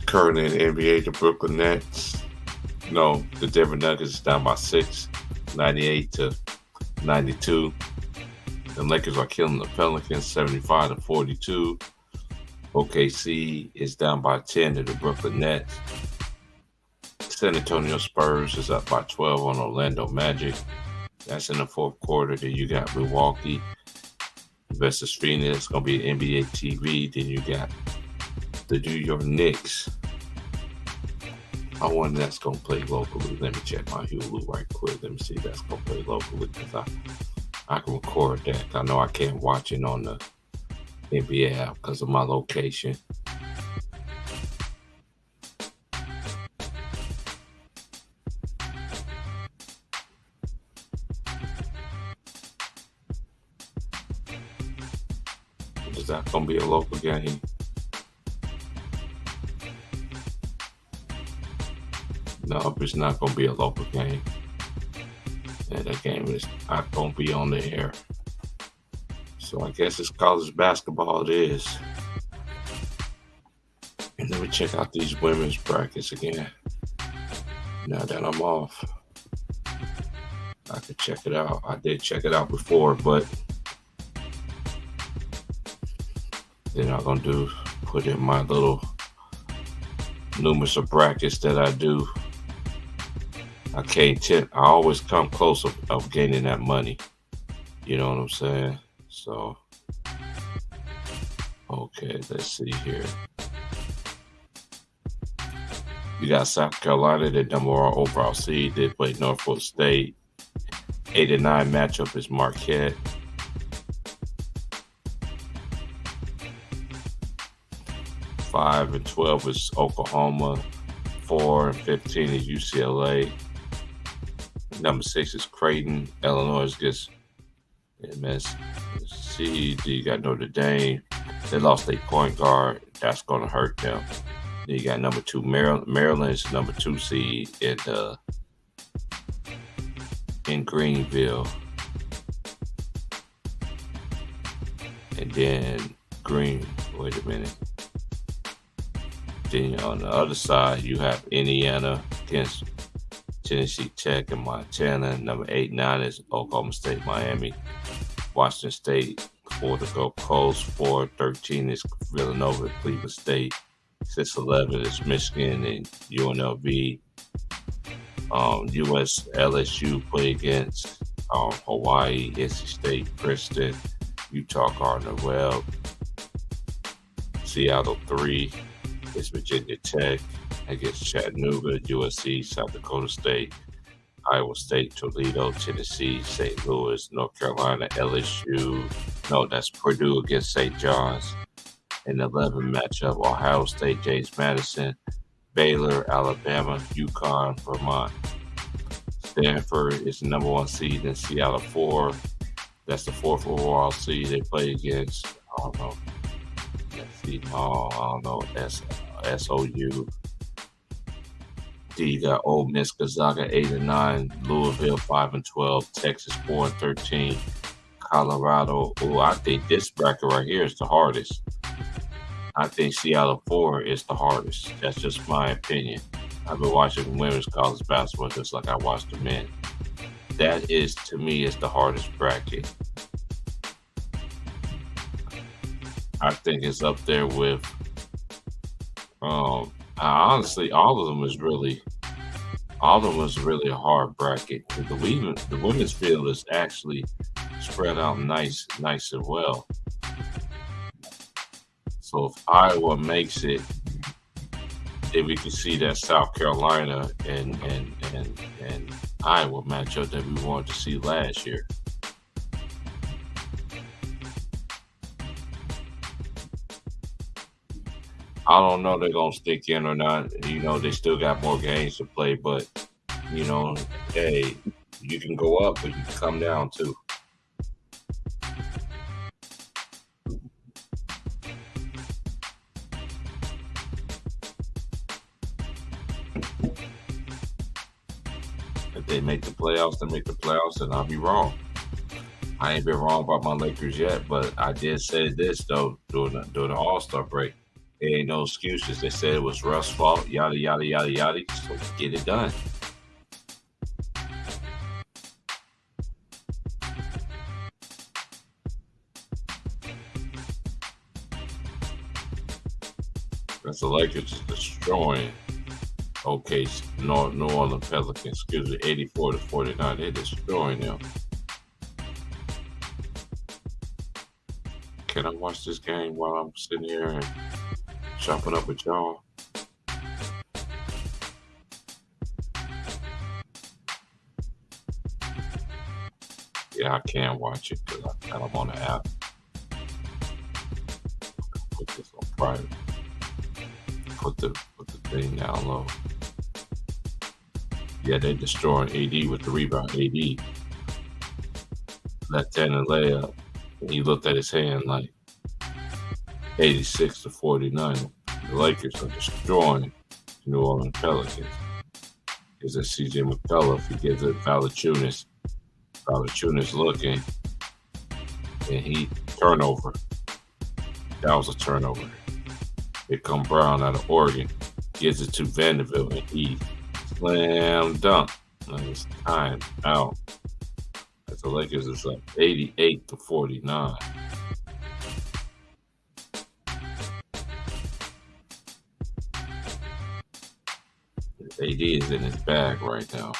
Currently in the NBA, the Brooklyn Nets. No, the Denver Nuggets is down by 6, 98-92. The Lakers are killing the Pelicans, 75-42. OKC is down by 10 to the Brooklyn Nets. San Antonio Spurs is up by 12 on Orlando Magic. That's in the fourth quarter. Then you got Milwaukee versus Phoenix. It's going to be NBA TV. Then you got the New York Knicks. I wonder that's going to play locally. Let me check my Hulu right quick. Let me see if that's going to play locally because I can record that. I know I can't watch it on the NBA app because of my location. Is that going to be a local game? No, it's not going to be a local game. And that game is not going to be on the air. So I guess it's college basketball. It is. And let me check out these women's brackets again. Now that I'm off, I can check it out. I did check it out before, but then I'm going to put in my little numerous of brackets that I do. I can't tip. I always come close of gaining that money. You know what I'm saying? So, okay, let's see here. You got South Carolina, the number one overall seed. They play Norfolk State. 8-9 matchup is Marquette. Five and 12 is Oklahoma. 4 and 15 is UCLA. Number 6 is Creighton. Illinois gets MSC. You got Notre Dame. They lost their point guard. That's going to hurt them. Then you got number 2 Maryland's number 2 seed in Greenville. And then wait a minute. Then on the other side, you have Indiana against Tennessee Tech and Montana. Number 8-9 is Oklahoma State, Miami. Washington State, 4 to Gulf Coast. 4-13 is Villanova, Cleveland State. 6-11 is Michigan and UNLV. US LSU play against Hawaii, NC State, Princeton, Utah Gardner Webb. Seattle 3 is Virginia Tech against Chattanooga, USC, South Dakota State, Iowa State, Toledo, Tennessee, St. Louis, North Carolina, LSU. No, that's Purdue against St. John's. In the 11 matchup, Ohio State, James Madison, Baylor, Alabama, UConn, Vermont. Stanford is the number 1 seed in Seattle 4. That's the 4th overall seed. They play against, I don't know, SOU. You got Ole Miss, Gonzaga 8-9, Louisville 5-12, Texas 4-13, Colorado. Oh, I think this bracket right here is the hardest. I think Seattle 4 is the hardest. That's just my opinion. I've been watching women's college basketball just like I watched the men. That is, to me, is the hardest bracket. I think it's up there with honestly, all of them is really a hard bracket. The women's field is actually spread out nice and well. So if Iowa makes it, then we can see that South Carolina and Iowa matchup that we wanted to see last year. I don't know if they're gonna stick in or not. They still got more games to play, but hey, you can go up, but you can come down too. If they make the playoffs, they make the playoffs, and I'll be wrong. I ain't been wrong about my Lakers yet, but I did say this though during the All-Star break. There ain't no excuses. They said it was Russ' fault, yada yada yada yada. So get it done. That's the Lakers is destroying. Okay, New Orleans Pelicans, 84-49. They're destroying them. Can I watch this game while I'm sitting here and chopping up with y'all? Yeah, I can watch it because I got them on the app. Put this on private. Put the thing down low. Yeah, they're destroying AD with the rebound. AD left-handed layup. He looked at his hand like 86-49. The Lakers are destroying the New Orleans Pelicans. Is that CJ McCullough? He gives it Valanciunas. Valanciunas looking, and he turnover. That was a turnover. Here come Brown out of Oregon, gives it to Vanderbilt, and he slam dunk. And it's time out. As the Lakers is up 88-49. AD is in his bag right now.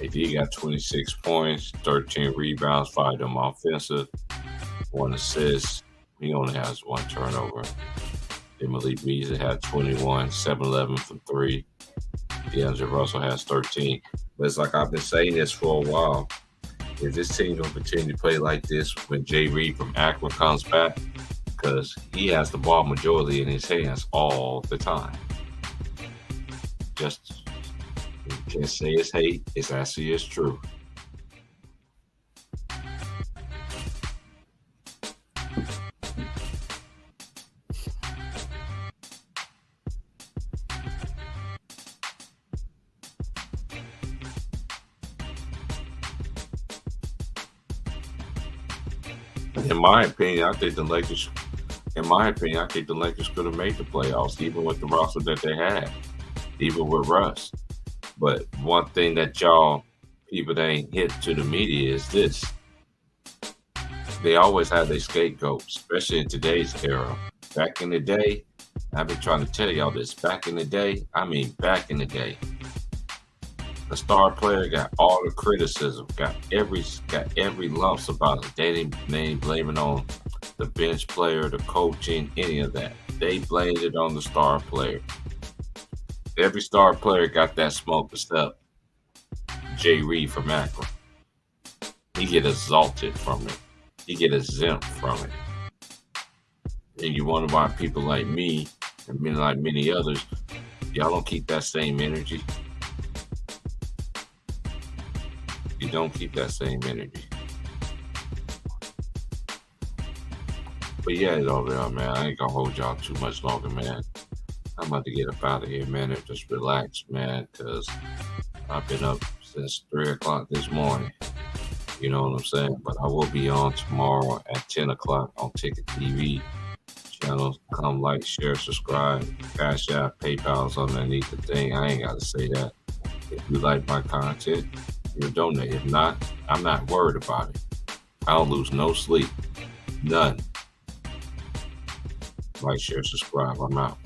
AD got 26 points, 13 rebounds, 5 of them offensive, 1 assist. He only has 1 turnover. Then Malik Beasley had 21, 7-11 from 3. D'Angelo Russell has 13. But it's like I've been saying this for a while. If this team going to continue to play like this when Jay Reed from Akron comes back, because he has the ball majority in his hands all the time. Just you can't say it's hate. It's actually it's true. In my opinion, I think the Lakers could have made the playoffs, even with the roster that they had, even with Russ. But one thing that y'all people that ain't hit to the media is this. They always have their scapegoat, especially in today's era. Back in the day, I've been trying to tell y'all this. Back in the day, the star player got all the criticism, got every lumps about it. They ain't blaming on the bench player, the coaching, any of that. They blamed it on the star player. Every star player got that smoke except Jay Reed from Akron. He get exalted from it. He get exempt from it. And you wonder why people like me and like many others, y'all don't keep that same energy. You don't keep that same energy. But yeah, it's over there, man. I ain't gonna hold y'all too much longer, man. I'm about to get up out of here, man, and just relax, man, because I've been up since 3 o'clock this morning. You know what I'm saying? But I will be on tomorrow at 10 o'clock on Ticket TV channel. Come like, share, subscribe. Cash App, PayPal's underneath the thing. I ain't got to say that. If you like my content, you donate. If not, I'm not worried about it. I don't lose no sleep. None. Like, share, subscribe. I'm out.